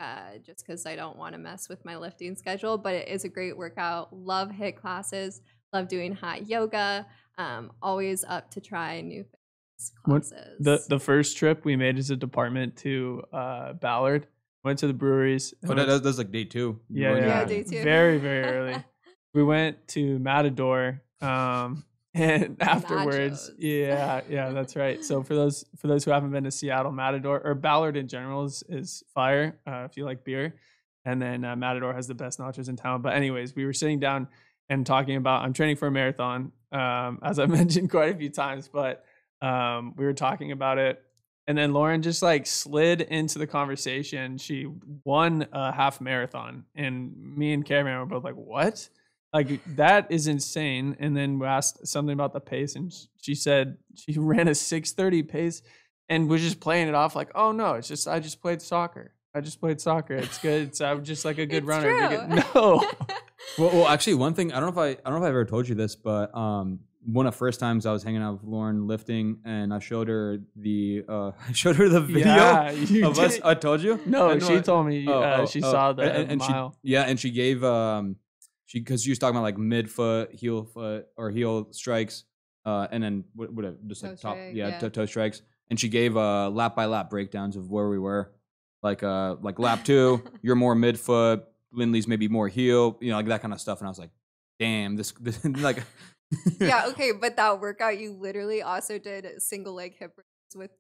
just because I don't want to mess with my lifting schedule. But it is a great workout. Love HIIT classes. Love doing hot yoga. Always up to try new fitness classes. The first trip we made as a department to Ballard, went to the breweries. Oh, that's like day 2. Yeah, day 2. Very, very early. We went to Matador, and afterwards, yeah, that's right. So for those who haven't been to Seattle, Matador or Ballard in general is fire if you like beer, and then Matador has the best nachos in town. But anyways, we were sitting down and talking about I'm training for a marathon, as I mentioned quite a few times, but we were talking about it. And then Lauren just like slid into the conversation. She won a half marathon, and me and Kevin were both like, "What? Like that is insane!" And then we asked something about the pace, and she said she ran a 6:30 pace, and was just playing it off like, "Oh no, it's just I just played soccer. It's good. I'm just like a good It's runner." true. No. Well, actually, one thing I don't know if I ever told you this, but one of the first times I was hanging out with Lauren lifting, and I showed her the video Yeah, you of us. did. I told you. No, I know she I- told me she saw the and mile. and she gave because she was talking about like mid foot, heel foot, or heel strikes, and then whatever, just like Toe top, strike, yeah, yeah. toe strikes, and she gave lap by lap breakdowns of where we were, like lap 2, you're more mid foot, Lindley's maybe more heel, like that kind of stuff, and I was like, damn, this like. Yeah, okay, but that workout you literally also did single leg hip raises with.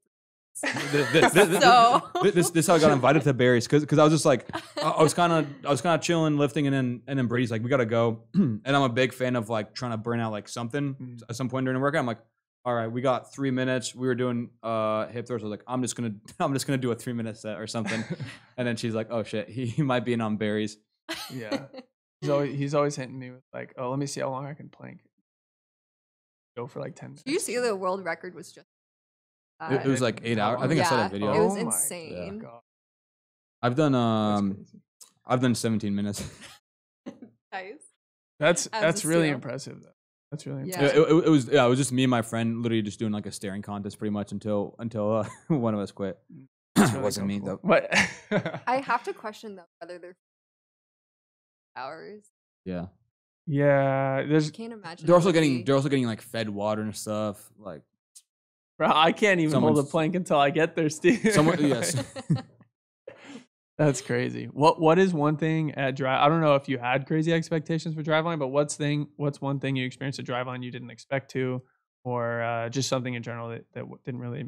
This is how I got invited to Barry's because I was just like I was kind of chilling lifting and then Brady's like we gotta go and I'm a big fan of like trying to burn out like something at some point during the workout. I'm like, all right, we got 3 minutes. We were doing hip thrusts. I was like, I'm just gonna do a 3-minute set or something. And then she's like, oh shit, he might be in on Barry's. Yeah, he's always hitting me with like, oh, let me see how long I can plank. Go for like 10 minutes. Do you see the world record was just? It was like 8 hours. I think I saw that video. It was Oh my insane. God. I've done That's crazy. I've done 17 minutes. Nice. That's As a really seal. impressive though. That's really Yeah. impressive. It was just me and my friend literally just doing like a staring contest pretty much until one of us quit. That's It really wasn't me cool. though. What? I have to question though whether they're hours. Yeah. Yeah, there's I can't imagine. They're it also would getting be. they're also getting like fed water and stuff. Like bro, I can't even hold a Someone's- plank until I get there, Steve. someone yes. That's crazy. What is one thing at drive? I don't know if you had crazy expectations for Driveline, but what's one thing you experienced at Driveline you didn't expect to, or just something in general that didn't really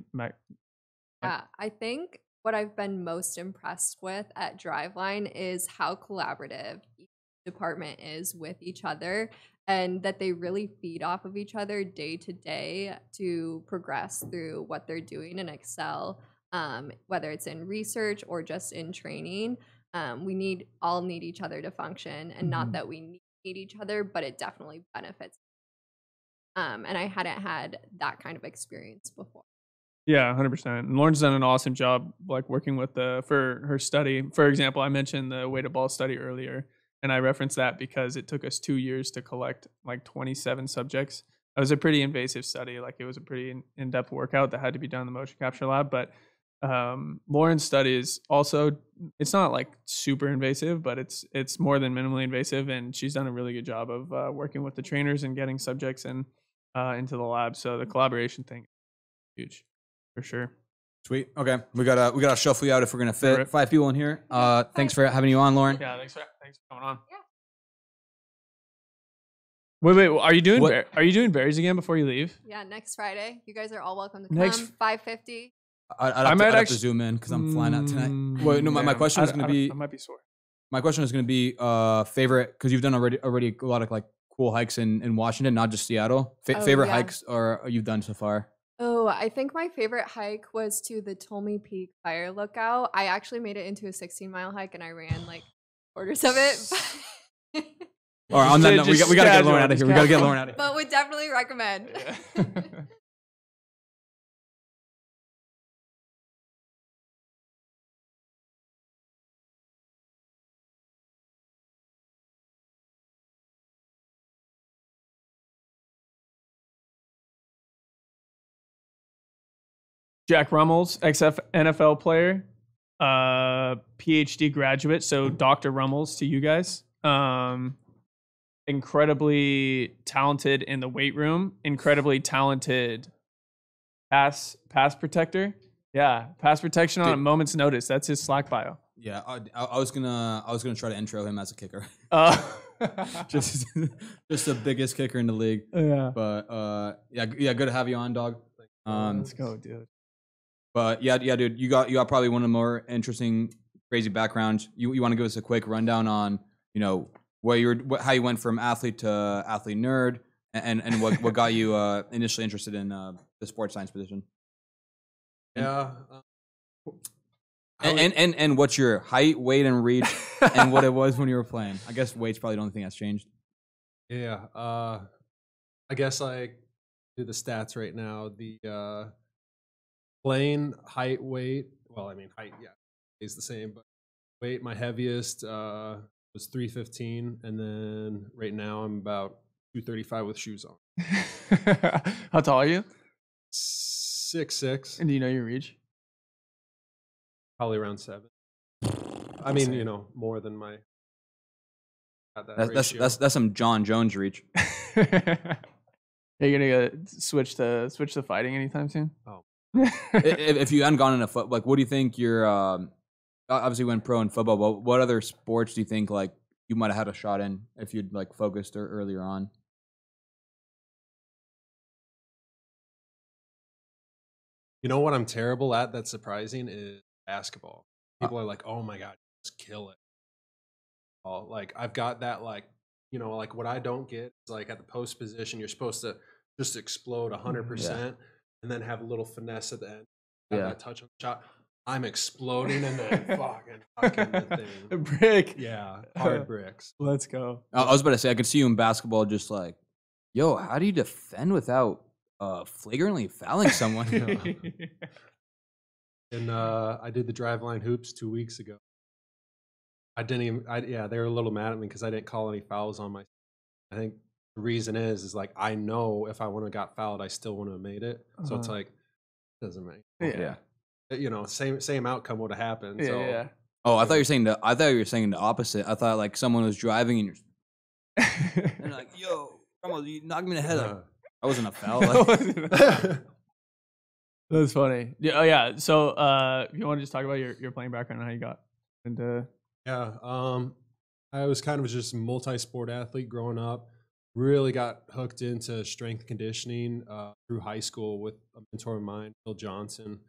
Yeah, I think what I've been most impressed with at Driveline is how collaborative each department is with each other and that they really feed off of each other day to day to progress through what they're doing and excel, whether it's in research or just in training. We all need each other to function, and not Mhm. that we need each other, but it definitely benefits. And I hadn't had that kind of experience before. Yeah, 100%. And Lauren's done an awesome job, like working with for her study. For example, I mentioned the weighted ball study earlier, and I referenced that because it took us 2 years to collect like 27 subjects. It was a pretty invasive study. Like it was a pretty in-depth workout that had to be done in the motion capture lab. But Lauren's study is also, it's not like super invasive, but it's more than minimally invasive, and she's done a really good job of working with the trainers and getting subjects into the lab. So the collaboration thing is huge. For sure. Sweet. Okay. We gotta shuffle you out if we're gonna fit Alright. 5 people in here. Thanks for having you on, Lauren. Yeah, thanks for coming on. Yeah. Wait, are you doing What- are you doing berries again before you leave? Yeah, next Friday. You guys are all welcome to come. Next- 5:50. I'd I have might to actu- zoom in because I'm flying out tonight. Mm, Wait, no, my damn. question is gonna be I might be sore. my question is gonna be favorite because you've done already a lot of like cool hikes in Washington, not just Seattle. Oh, Favorite yeah. hikes or you've done so far? Oh, I think my favorite hike was to the Tolmy Peak Fire Lookout. I actually made it into a 16-mile hike and I ran like quarters of it. Or on that note, we Just gotta get casual, Lauren out of just here. We gotta get casual. Lauren out of here. But would definitely recommend. Yeah. Jack Rummels, NFL player, PhD graduate. So Dr. Rummels to you guys. Incredibly talented in the weight room. Incredibly talented pass protector. Yeah, pass protection on a Dude. moment's notice. That's his Slack bio. Yeah, I was gonna try to intro him as a kicker. just the biggest kicker in the league. yeah. But yeah, good to have you on, dog. Let's go, dude. But yeah, dude, you got probably one of the more interesting, crazy backgrounds. You want to give us a quick rundown on how you went from athlete to athlete nerd, and what got you initially interested in the sports science position, Yeah. and what's your height, weight, and reach, and what it was when you were playing. I guess weight's probably the only thing that's changed. Yeah. I guess I do the stats right now. The plain height, weight. Well, I mean height, yeah, is the same, but weight, my heaviest was 315, and then right now I'm about 235 with shoes on. How tall are you? 6'6", And do you know your reach? probably around 7. I mean, you know, more than my. That's some John Jones reach. Are you gonna switch to fighting anytime soon? Oh. If you hadn't gone into foot, like, what do you think your obviously went pro in football, but what other sports do you think like you might have had a shot in if you'd like focused earlier on? You know what I'm terrible at that's surprising is basketball. People are like, oh my God, just kill it. Like I've got that, like, you know, like what I don't get is like at the post position, you're supposed to just explode 100% and then have a little finesse at the end. Have that touch on the shot. I'm exploding and then fucking the thing. A brick. Yeah, hard bricks. Let's go. I was about to say, I could see you in basketball just like, yo, how do you defend without flagrantly fouling someone? And I did the driveline hoops 2 weeks ago. I didn't even. They were a little mad at me because I didn't call any fouls on my. I think the reason is like I know if I wouldn't have got fouled, I still wouldn't have made it. So it's like doesn't matter. Yeah. You know, same outcome would have happened. So. Yeah. Oh, I thought you were saying the opposite. I thought like someone was driving and you're like, yo, Ramos, you knocked me in the head. Like, that wasn't a foul. Like. That's funny. Yeah. Oh yeah. So you want to just talk about your playing background and how you got into? Yeah. I was kind of just a multi-sport athlete growing up. Really got hooked into strength conditioning through high school with a mentor of mine, Phil Johnson.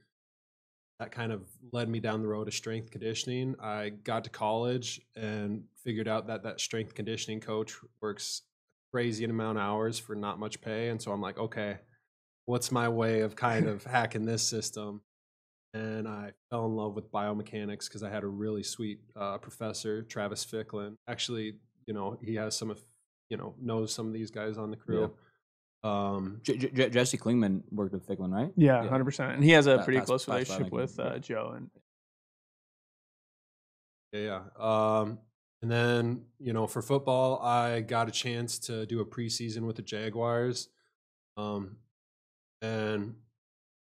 That kind of led me down the road of strength conditioning. I got to college and figured out that strength conditioning coach works a crazy amount of hours for not much pay. And so I'm like, okay, what's my way of kind of hacking this system? And I fell in love with biomechanics because I had a really sweet professor, Travis Ficklin. Actually, you know, he has some of, you know, knows some of these guys on the crew. Yeah. Jesse Klingman worked with Ficklin, right? Yeah, 100%. And he has a pretty close that's relationship with Joe. And yeah. And then, you know, for football, I got a chance to do a preseason with the Jaguars. And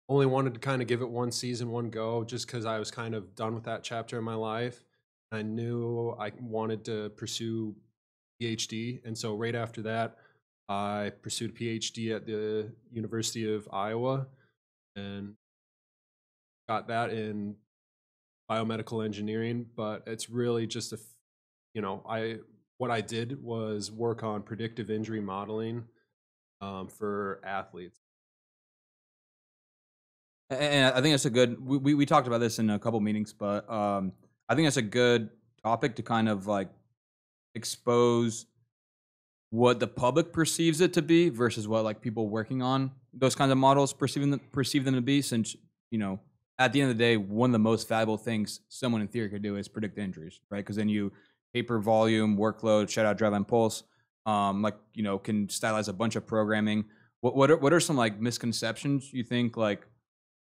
only wanted to kind of give it one season, one go, just because I was kind of done with that chapter in my life. I knew I wanted to pursue PhD. And so right after that, I pursued a PhD at the University of Iowa and got that in biomedical engineering. But it's really just what I did was work on predictive injury modeling for athletes. And I think that's a good. We talked about this in a couple meetings, but I think that's a good topic to kind of like expose what the public perceives it to be versus what like people working on those kinds of models perceive them to be. Since, you know, at the end of the day, one of the most valuable things someone in theory could do is predict injuries, right? Because then you paper volume, workload, shout out Driveline Pulse, like, you know, can stylize a bunch of programming. What are some like misconceptions you think like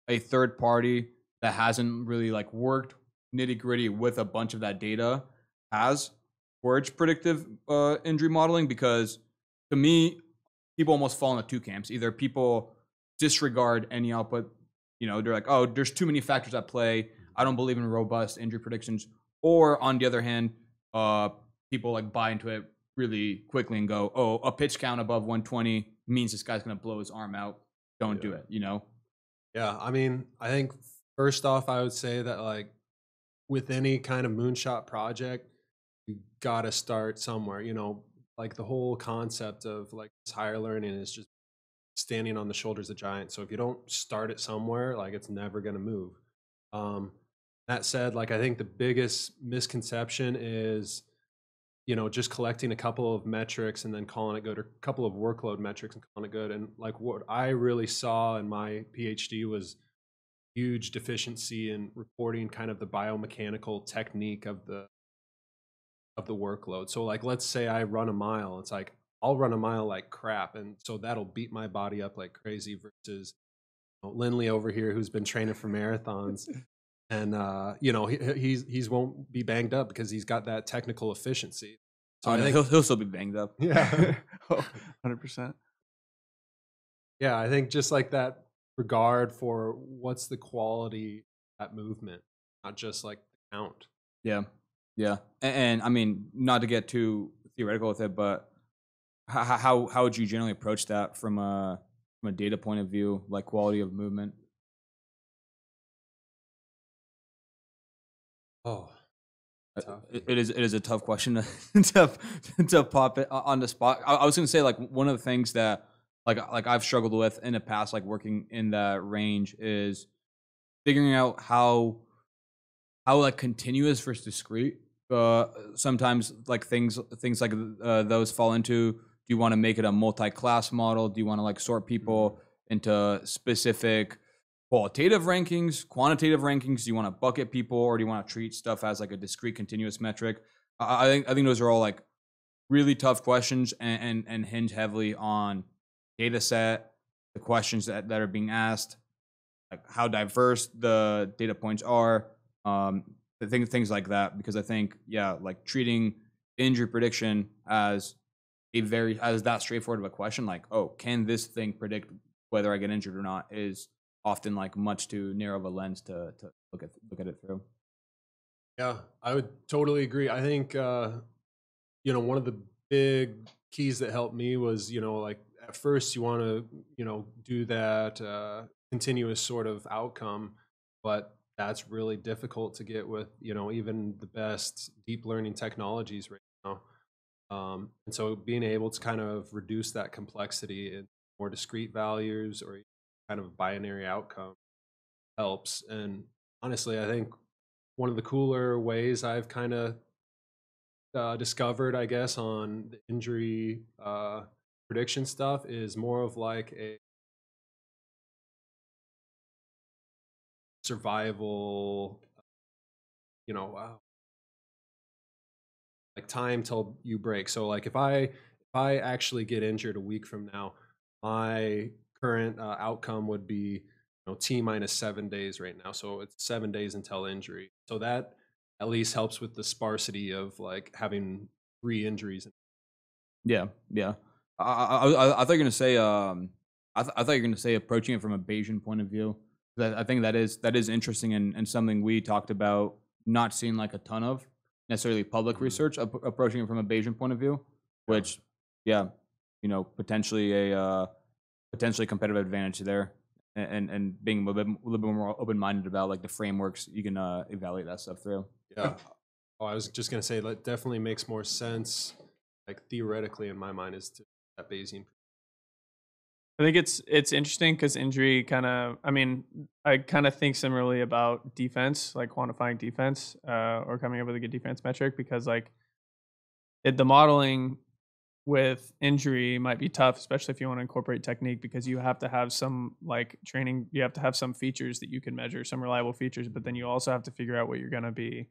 a third party that hasn't really like worked nitty gritty with a bunch of that data has towards predictive injury modeling? Because to me, people almost fall into two camps. Either people disregard any output, you know, they're like, oh, there's too many factors at play, I don't believe in robust injury predictions. Or on the other hand, people like buy into it really quickly and go, oh, a pitch count above 120 means this guy's going to blow his arm out. Don't do it, you know? Yeah, I mean, I think first off, I would say that like with any kind of moonshot project, you got to start somewhere. You know, like the whole concept of like this higher learning is just standing on the shoulders of giants. So if you don't start it somewhere, like it's never going to move. That said, like I think the biggest misconception is, you know, just collecting a couple of metrics and then calling it good, or a couple of workload metrics and calling it good. And like what I really saw in my PhD was huge deficiency in reporting kind of the biomechanical technique of the workload. So like, let's say I run a mile, it's like, I'll run a mile like crap. And so that'll beat my body up like crazy versus, you know, Lindley over here, who's been training for marathons. And, you know, he's won't be banged up because he's got that technical efficiency. So I think he'll still be banged up. Yeah. 100%. Yeah, I think just like that regard for what's the quality of that movement, not just like the count. Yeah, yeah, and I mean, not to get too theoretical with it, but how would you generally approach that from a data point of view, like quality of movement? Oh, tough. It is a tough question to pop it on the spot. I was gonna say like one of the things that like I've struggled with in the past, like working in that range, is figuring out how like continuous versus discrete. Sometimes like things like those fall into. Do you want to make it a multi-class model? Do you want to like sort people into specific qualitative rankings, quantitative rankings? Do you want to bucket people, or do you want to treat stuff as like a discrete continuous metric? I think those are all like really tough questions and hinge heavily on data set, the questions that are being asked, like how diverse the data points are, um, things like that. Because I think, yeah, like treating injury prediction as as that straightforward of a question, like, oh, can this thing predict whether I get injured or not, is often like much too narrow of a lens to look at it through. Yeah, I would totally agree. I think one of the big keys that helped me was, like at first you want to, do that continuous sort of outcome, but that's really difficult to get with, even the best deep learning technologies right now. And so being able to kind of reduce that complexity in more discrete values or kind of binary outcome helps. And honestly, I think one of the cooler ways I've kind of discovered, I guess, on the injury prediction stuff is more of like a survival, like time till you break. So like if I actually get injured a week from now, my current outcome would be T minus 7 days right now. So it's 7 days until injury. So that at least helps with the sparsity of like having 3 injuries. Yeah, yeah. I thought you were gonna say I thought you were gonna say approaching it from a Bayesian point of view. I think that is interesting and something we talked about not seeing like a ton of necessarily public Mhm. research approaching it from a Bayesian point of view, Yeah. which yeah, potentially a potentially competitive advantage there, and being a little bit more open minded about like the frameworks you can evaluate that stuff through. Yeah. Oh, I was just gonna say that definitely makes more sense, like theoretically in my mind, is to that Bayesian. I think it's interesting because injury kind of. I mean, I kind of think similarly about defense, like quantifying defense, or coming up with a good defense metric, because like the modeling with injury might be tough, especially if you want to incorporate technique, because you have to have some like training, you have to have some features that you can measure, some reliable features, but then you also have to figure out what you're going to be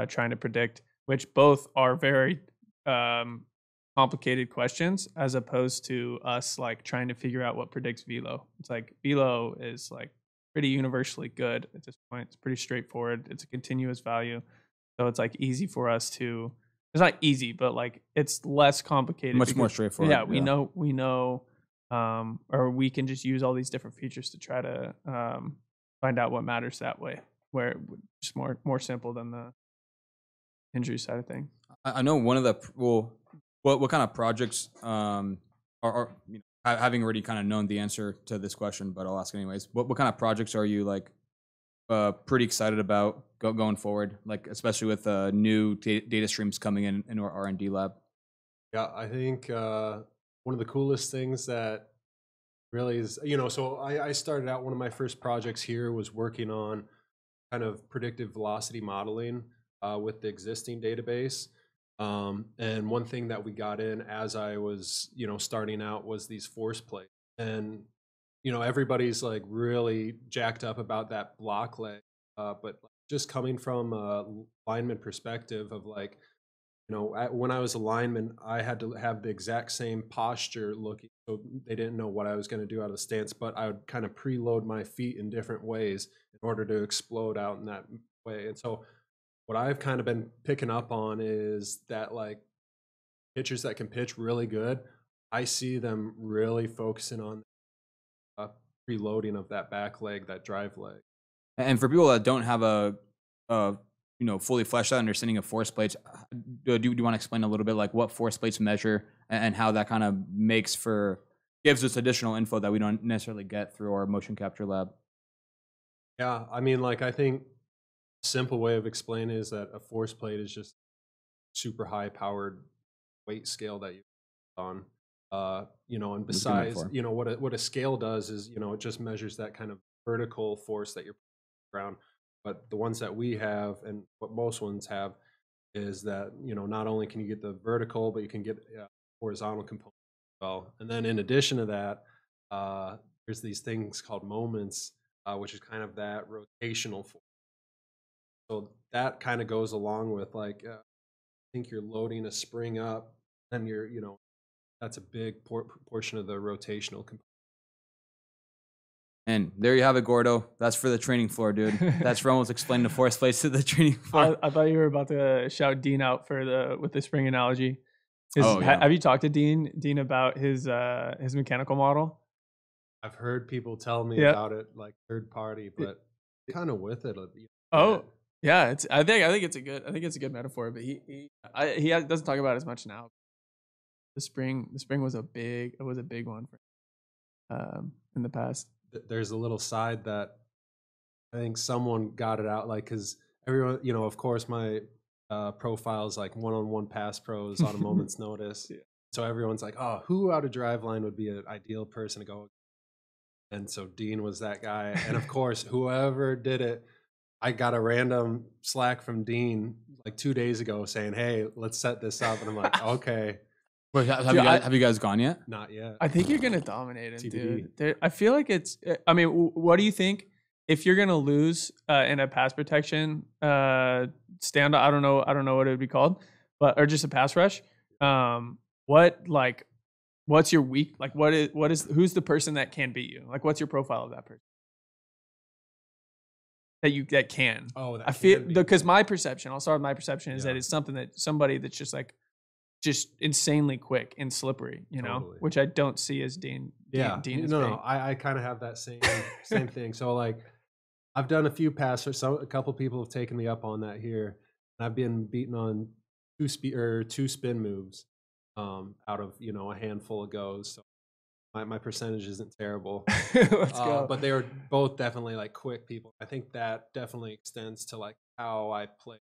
trying to predict, which both are very um, complicated questions, as opposed to us like trying to figure out what predicts velo. It's like velo is like pretty universally good at this point. It's pretty straightforward. It's a continuous value. So it's like easy for us to, it's not easy, but like it's less complicated. Much more because, straightforward. yeah, we know, or we can just use all these different features to try to find out what matters that way, where it's more simple than the injury side of thing. I know one of the what kind of projects are having already kind of known the answer to this question, but I'll ask anyways. What kind of projects are you like pretty excited about going forward, like especially with new data streams coming in our R&D lab? Yeah, I think one of the coolest things that really is, so I started out, one of my first projects here was working on kind of predictive velocity modeling with the existing database. And one thing that we got in as I was, starting out was these force plates. And, everybody's like really jacked up about that block leg. But just coming from a lineman perspective of like, when I was a lineman, I had to have the exact same posture looking. So they didn't know what I was going to do out of the stance, but I would kind of preload my feet in different ways in order to explode out in that way. And so what I've kind of been picking up on is that like pitchers that can pitch really good, I see them really focusing on preloading of that back leg, that drive leg. And for people that don't have a fully fleshed out understanding of force plates, do you want to explain a little bit like what force plates measure and how that kind of gives us additional info that we don't necessarily get through our motion capture lab? Yeah, I mean, like, I think a simple way of explaining is that a force plate is just super high powered weight scale that you on. And besides, what a scale does is, it just measures that kind of vertical force that you're putting around. But the ones that we have, and what most ones have, is that, not only can you get the vertical, but you can get horizontal components as well. And then in addition to that, there's these things called moments, which is kind of that rotational force. So that kind of goes along with like, I think you're loading a spring up, and that's a big portion of the rotational component. And there you have it, Gordo. That's for the training floor, dude. That's for almost explaining the force plates to the training floor. I thought you were about to shout Dean out with the spring analogy. Yeah. Have you talked to Dean about his mechanical model? I've heard people tell me about it, like third party, but kind of with it. Yeah, I think it's a good metaphor, but he doesn't talk about it as much now. The spring was a big one for in the past. There's a little side that I think someone got it out, like, because everyone, of course, my profile is like one-on-one pass pros on a moment's notice. Yeah. So everyone's like, oh, who out of Driveline would be an ideal person to go? And so Dean was that guy. And of course, whoever did it, I got a random Slack from Dean like 2 days ago saying, hey, let's set this up. And I'm like, okay. Wait, have you guys gone yet? Not yet. I think you're gonna dominate him, TBD. dude. I feel like it's. I mean, what do you think if you're gonna lose in a pass protection stand? I don't know what it would be called, or just a pass rush. What's your weak? Like, who's the person that can beat you? Like, what's your profile of that person that can? Oh, that I feel because my perception. I'll start with my perception is that it's somebody that's just insanely quick and slippery, Totally. which I don't see as Dean. Yeah, Dean is no, I kind of have that same thing. So like, I've done a few passes. A couple people have taken me up on that here, and I've been beaten on two spin moves out of a handful of goes. So my percentage isn't terrible. Let's go. But they were both definitely like quick people. I think that definitely extends to like how I play.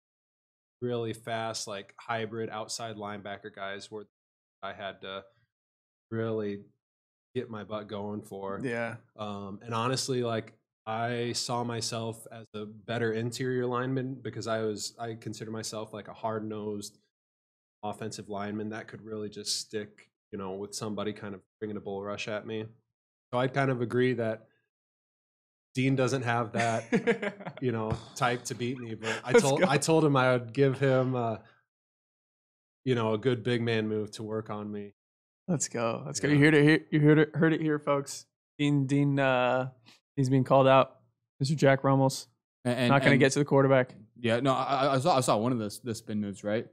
Really fast, like hybrid outside linebacker guys where I had to really get my butt going for. Yeah. And honestly, like I saw myself as a better interior lineman because I consider myself like a hard-nosed offensive lineman that could really just stick, with somebody kind of bringing a bull rush at me. So I'd kind of agree that Dean doesn't have that, type to beat me. But I told him I would give him, a good big man move to work on me. Let's go. Yeah. You heard it here, folks. Dean, he's being called out. Mr. Jack Rummels, not going to get to the quarterback. Yeah, no, I saw one of the spin moves, right?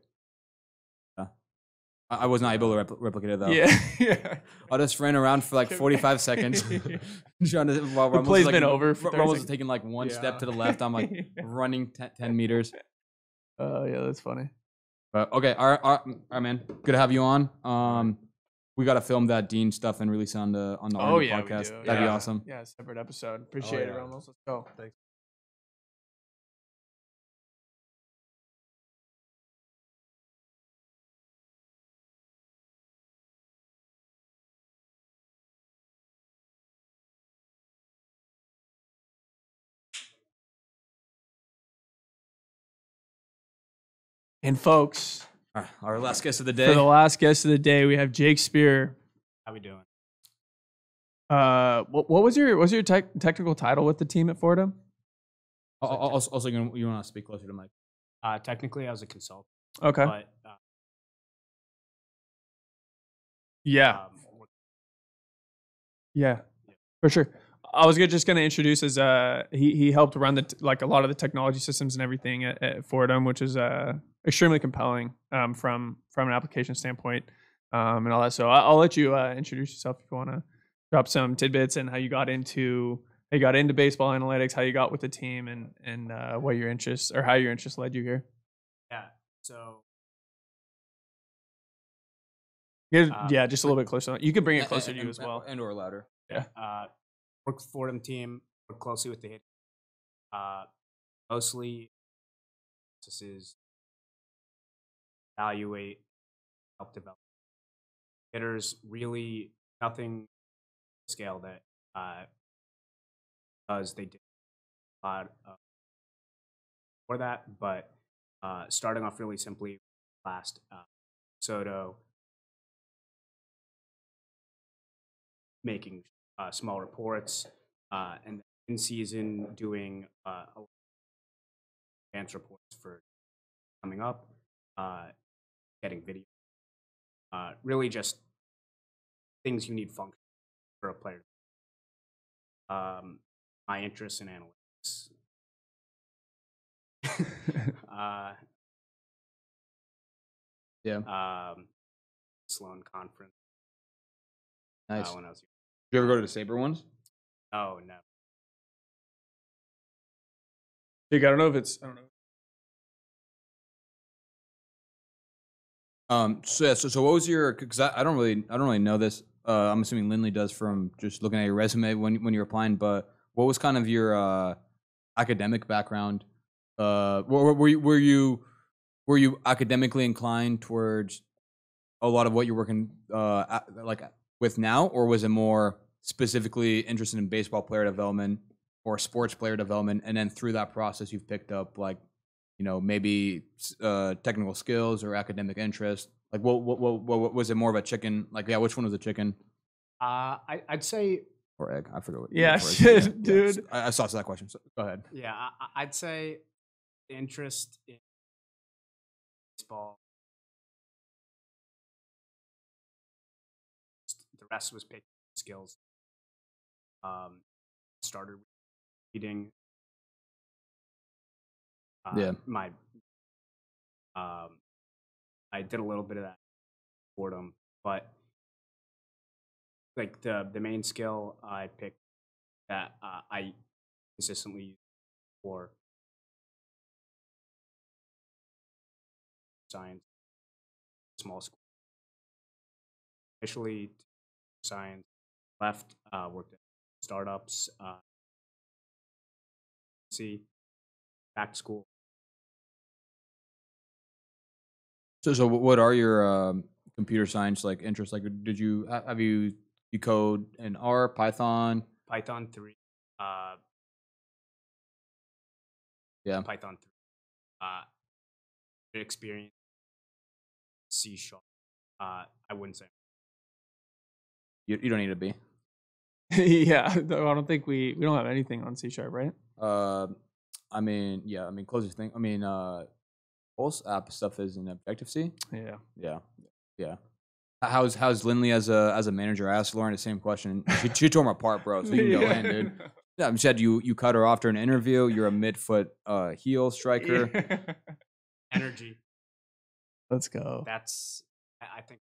I was not able to replicate it though. Yeah. I just ran around for like 45 seconds. Trying to, while The play's been over for 30 Ramos was seconds. taking like one step to the left. I'm like running 10 meters. Oh, yeah, that's funny. But okay, all right, man. Good to have you on. We got to film that Dean stuff and release it on the R&D podcast. That'd be awesome. Yeah, separate episode. Appreciate it, Ramos. Let's go. Thanks. And folks, Our last guest of the for day. the last guest of the day, we have Jake Spear. How we doing? What was your technical title with the team at Fordham? Also, you want to speak closer to Mike? Technically, I was a consultant. Okay. But, Yeah. Yeah, for sure. I was just going to introduce as he helped run a lot of the technology systems and everything at Fordham, which is extremely compelling from an application standpoint and all that. So I'll let you introduce yourself if you want to drop some tidbits and how you got into baseball analytics, how you got with the team, and what your interests or how your interests led you here. Yeah. So Yeah, just a little bit closer. You can bring it closer to you as well. And or louder. Yeah. worked for the team, worked closely with the hit. Mostly this is evaluate, help develop hitters. Really nothing scale that does they did a lot for that, but starting off really simply last Soto making small reports and in season doing advance reports for coming up, getting video, really just things you need function for a player. My interest in analytics. Yeah. Sloan Conference. Nice. When I was Did you ever go to the Sabre ones? Oh no. Jake, I don't know. So what was your? Because I don't really know this. I'm assuming Lindley does from just looking at your resume when you're applying. But what was kind of your academic background? Were you academically inclined towards a lot of what you're working with now, or was it more specifically interested in baseball player development or sports player development, and then through that process you've picked up maybe technical skills or academic interest? Like what was it more of a chicken? Like which one was a chicken? I'd say or egg? I forget what. Yeah, shit, dude. I saw that question. So go ahead. Yeah, I'd say the interest in baseball. The rest was picking skills. Started reading. My. I did a little bit of that boredom, but like the main skill I picked that I consistently use for science, small school. Initially, science, left, worked at startups, back to school. So what are your computer science interests? Like, did you have you code in R, Python? Python 3. Yeah. Python 3. Experience C#. I wouldn't say. You don't need to be. Yeah, I don't think we don't have anything on C#, right? I mean, closest thing. I mean, Pulse app stuff is in Objective C. Yeah. How's Lindley as a manager? I asked Lauren the same question. She tore him apart, bro. So you can go in, dude. Yeah, she said you cut her off during an interview. You're a mid-foot heel striker. Energy. Let's go. That's I think.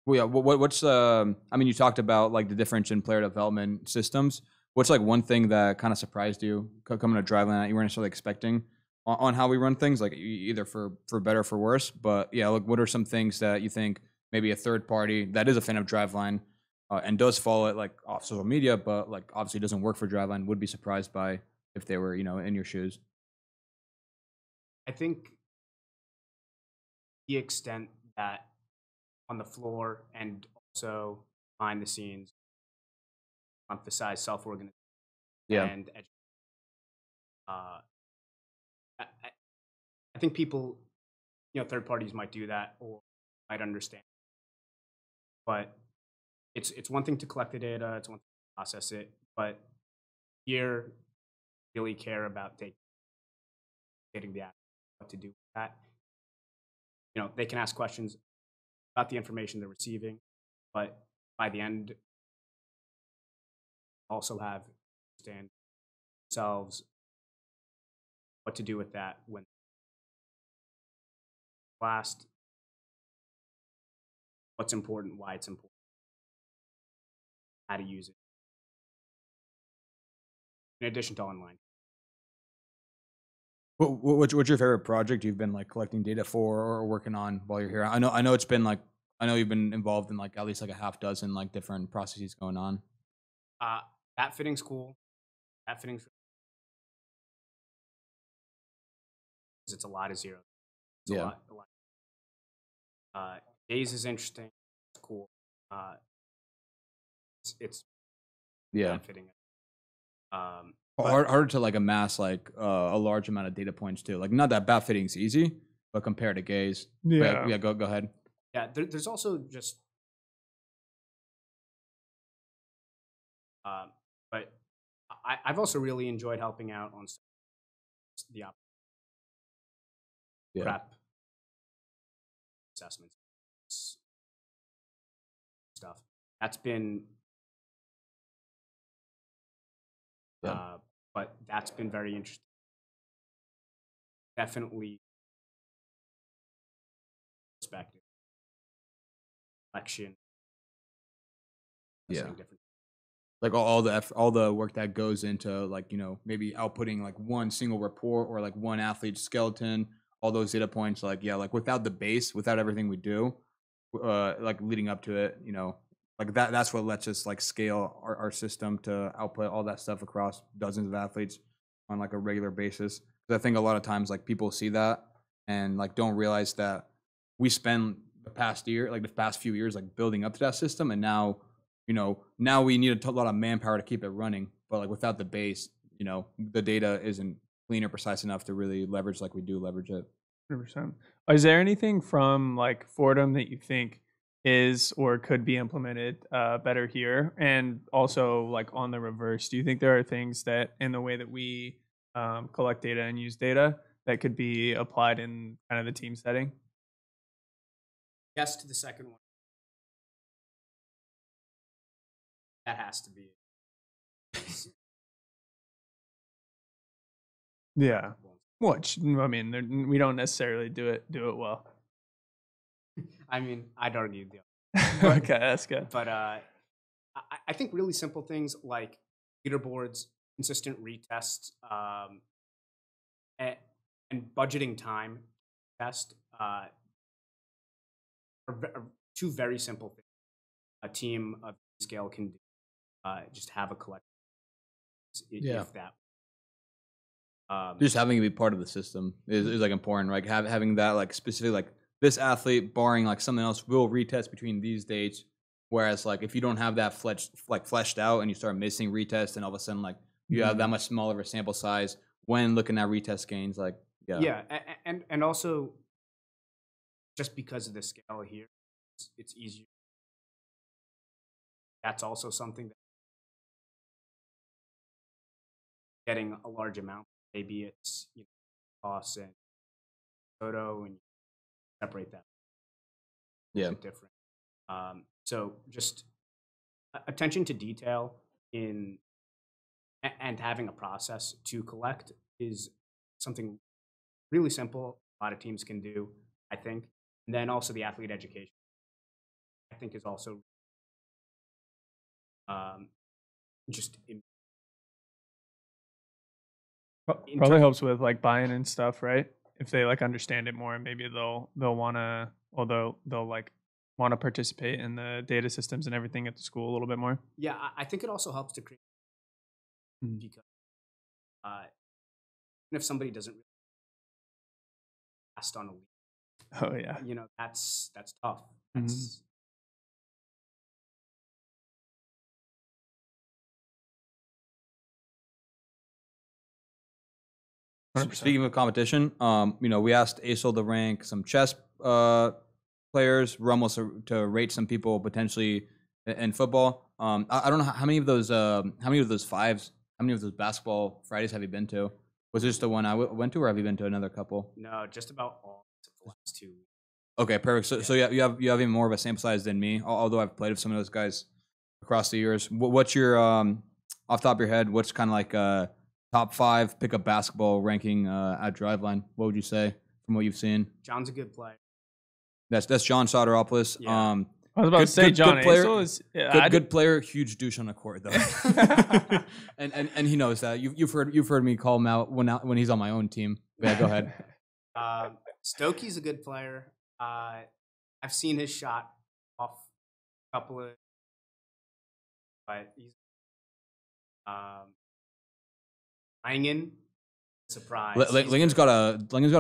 Well, yeah. What's I mean, you talked about like the difference in player development systems. What's like one thing that kind of surprised you coming to Driveline that you weren't necessarily expecting on how we run things, like either for better or for worse? But yeah, like what are some things that you think maybe a third party that is a fan of Driveline and does follow it like off social media, but like obviously doesn't work for Driveline would be surprised by if they were in your shoes? I think the extent that on the floor and also behind the scenes emphasize self-organization and education. I think people, third parties might do that or might understand, but it's one thing to collect the data, it's one thing to process it, but here really care about getting the action, what to do with that. They can ask questions about the information they're receiving, but by the end, also have understand themselves what to do with that when last, what's important, why it's important. how to use it. In addition to online. What's your favorite project you've been like collecting data for or working on while you're here? I know it's been like I know you've been involved in like at least like a half dozen like different processes going on. Bat fitting's cool. Bat fitting's it's a lot of zeros. It's Yeah. a lot. Days is interesting. It's cool. It's Yeah. bat fitting. Harder to like amass like a large amount of data points too. Like not that bat fitting's easy, but compared to gaze. Yeah. Yeah. Go ahead. Yeah, there's also just but I've also really enjoyed helping out on the Yeah. prep assessments stuff. That's been Yeah. but that's been very interesting. Definitely perspective. Action. Yeah. Different. Like all the work that goes into like maybe outputting like one single report or like one athlete's skeleton, all those data points. Like like without the base, without everything we do, like leading up to it, like that's what lets us like scale our system to output all that stuff across dozens of athletes on like a regular basis. Because I think a lot of times like people see that and like don't realize that we spend the past few years like building up to that system, and now now we need a lot of manpower to keep it running. But like without the base, the data isn't clean or precise enough to really leverage like we do leverage it. 100%. Is there anything from like Fordham that you think is or could be implemented better here? And also like on the reverse, do you think there are things that in the way that we collect data and use data that could be applied in kind of the team setting? Yes to the second one. That has to be. Yeah. Which I mean, we don't necessarily do it well. I mean, I'd argue the Okay, that's good. But I think really simple things like leaderboards, consistent retests, and budgeting time test are two very simple things. A team of scale can do. Just have a collective. If that. Just having it be part of the system is like important. Like having that like specific like this athlete barring like something else will retest between these dates. Whereas like if you don't have that fleshed out and you start missing retests, and all of a sudden like you have that much smaller of a sample size when looking at retest gains, like and also just because of the scale here, it's easier. That's also something that getting a large amount. Maybe it's costs and photo and separate that. Yeah, different. So just attention to detail in and having a process to collect is something really simple. A lot of teams can do, I think. And then also the athlete education, I think, is also just probably helps with like buy-in and stuff, right? If they like understand it more, and maybe they'll want to, or they'll like want to participate in the data systems and everything at the school a little bit more. Yeah, I think it also helps to create because even if somebody doesn't really last on a week, oh yeah, that's tough. That's Speaking of competition, we asked ASOL to rank some chess players, Ramos to rate some people potentially in football. I don't know how many of those fives, how many of those basketball Fridays have you been to? Was this the one I went to, or have you been to another couple? No, just about all except the last two. Okay, perfect. So you have even more of a sample size than me, although I've played with some of those guys across the years. What's your off the top of your head? What's kind of like top 5 pickup basketball ranking at Driveline? What would you say from what you've seen? John's a good player. That's John Soteropoulos. Yeah. I was about to say John Aisel is Good player, huge douche on the court though. and he knows that. You've heard me call him out when he's on my own team. Yeah, go ahead. Stokey's a good player. I've seen his shot off a couple of, but he's Langen. Surprise. Langen's got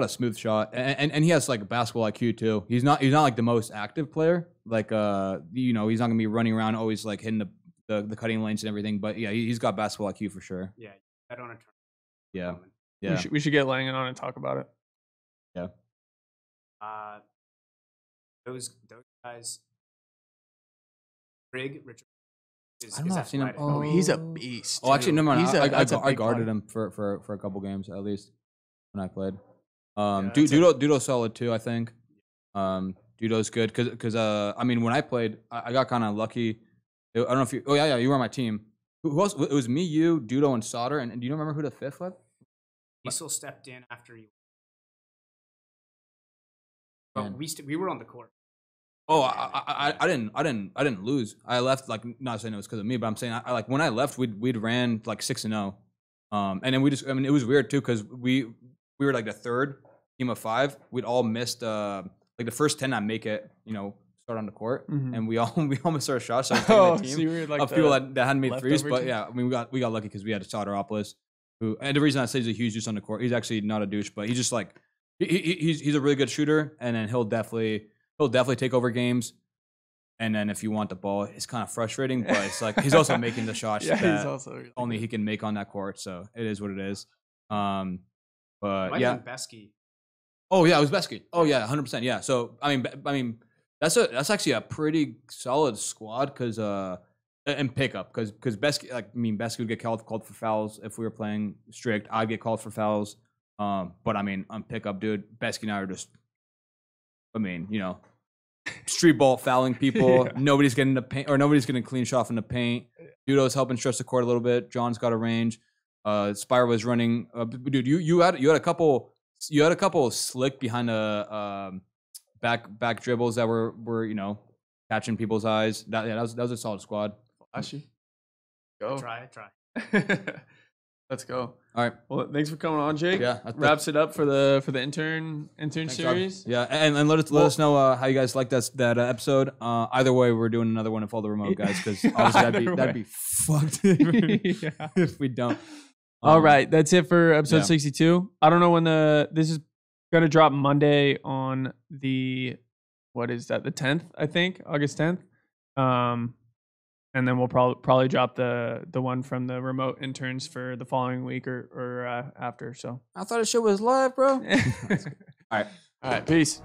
a smooth shot, and he has like a basketball IQ too. He's not like the most active player. Like he's not gonna be running around always like hitting the cutting lanes and everything. But yeah, he's got basketball IQ for sure. Yeah, I don't know. Yeah. We should get Langen on and talk about it. Yeah. Those guys. Richard. I don't know. I've seen him. Oh, he's a beast. Oh, actually, never mind. I guarded player. him for a couple games at least when I played. Yeah, Dudo's solid too. I think. Dudo's good because I mean when I played, I got kind of lucky. I don't know if you. Oh yeah, you were on my team. Who else? It was me, you, Dudo, and Sauter. And do you remember who the fifth was? Diesel stepped in after you. But we were on the court. Oh, I didn't lose. I left like not saying it was because of me, but I'm saying I like when I left, we'd ran like 6-0, and then it was weird too because we were like the third team of 5. We'd all missed like the first 10 not make it, start on the court, and we almost started shots. So I was taking the team so you were like of people that hadn't made threes, but team? yeah, I mean we got lucky because we had Soteropoulos, who, and the reason I say he's a huge douche on the court, he's actually not a douche, but he's just like he's a really good shooter, and then he'll definitely take over games. And then if you want the ball, it's kind of frustrating, but it's like he's also making the shots that only he can make on that court. So it is what it is. But yeah, Besky. Oh yeah, it was Besky. Oh yeah, 100%. Yeah. So I mean, that's actually a pretty solid squad because and pickup because Besky Besky would get called for fouls if we were playing strict. I'd get called for fouls. But I mean, on pickup, dude, Besky and I are just. I mean, street ball fouling people. Yeah. Nobody's getting the paint, or nobody's getting a clean shot from the paint. Dudo's helping stretch the court a little bit. John's got a range. Spire was running. Dude, you had a couple slick behind the back dribbles that were catching people's eyes. That was a solid squad. Flashy. Go. Try. Let's go. All right. Well, thanks for coming on, Jake. Yeah, wraps it up for the intern series. Rob. Yeah, and let us know how you guys like that episode. Either way, we're doing another one of all the remote guys because obviously that'd be fucked if we don't. All right, that's it for episode 62. I don't know when this is gonna drop Monday on the the 10th, I think, August 10th. And then we'll probably drop the one from the remote interns for the following week or after. So I thought the show was live, bro. All right. Peace.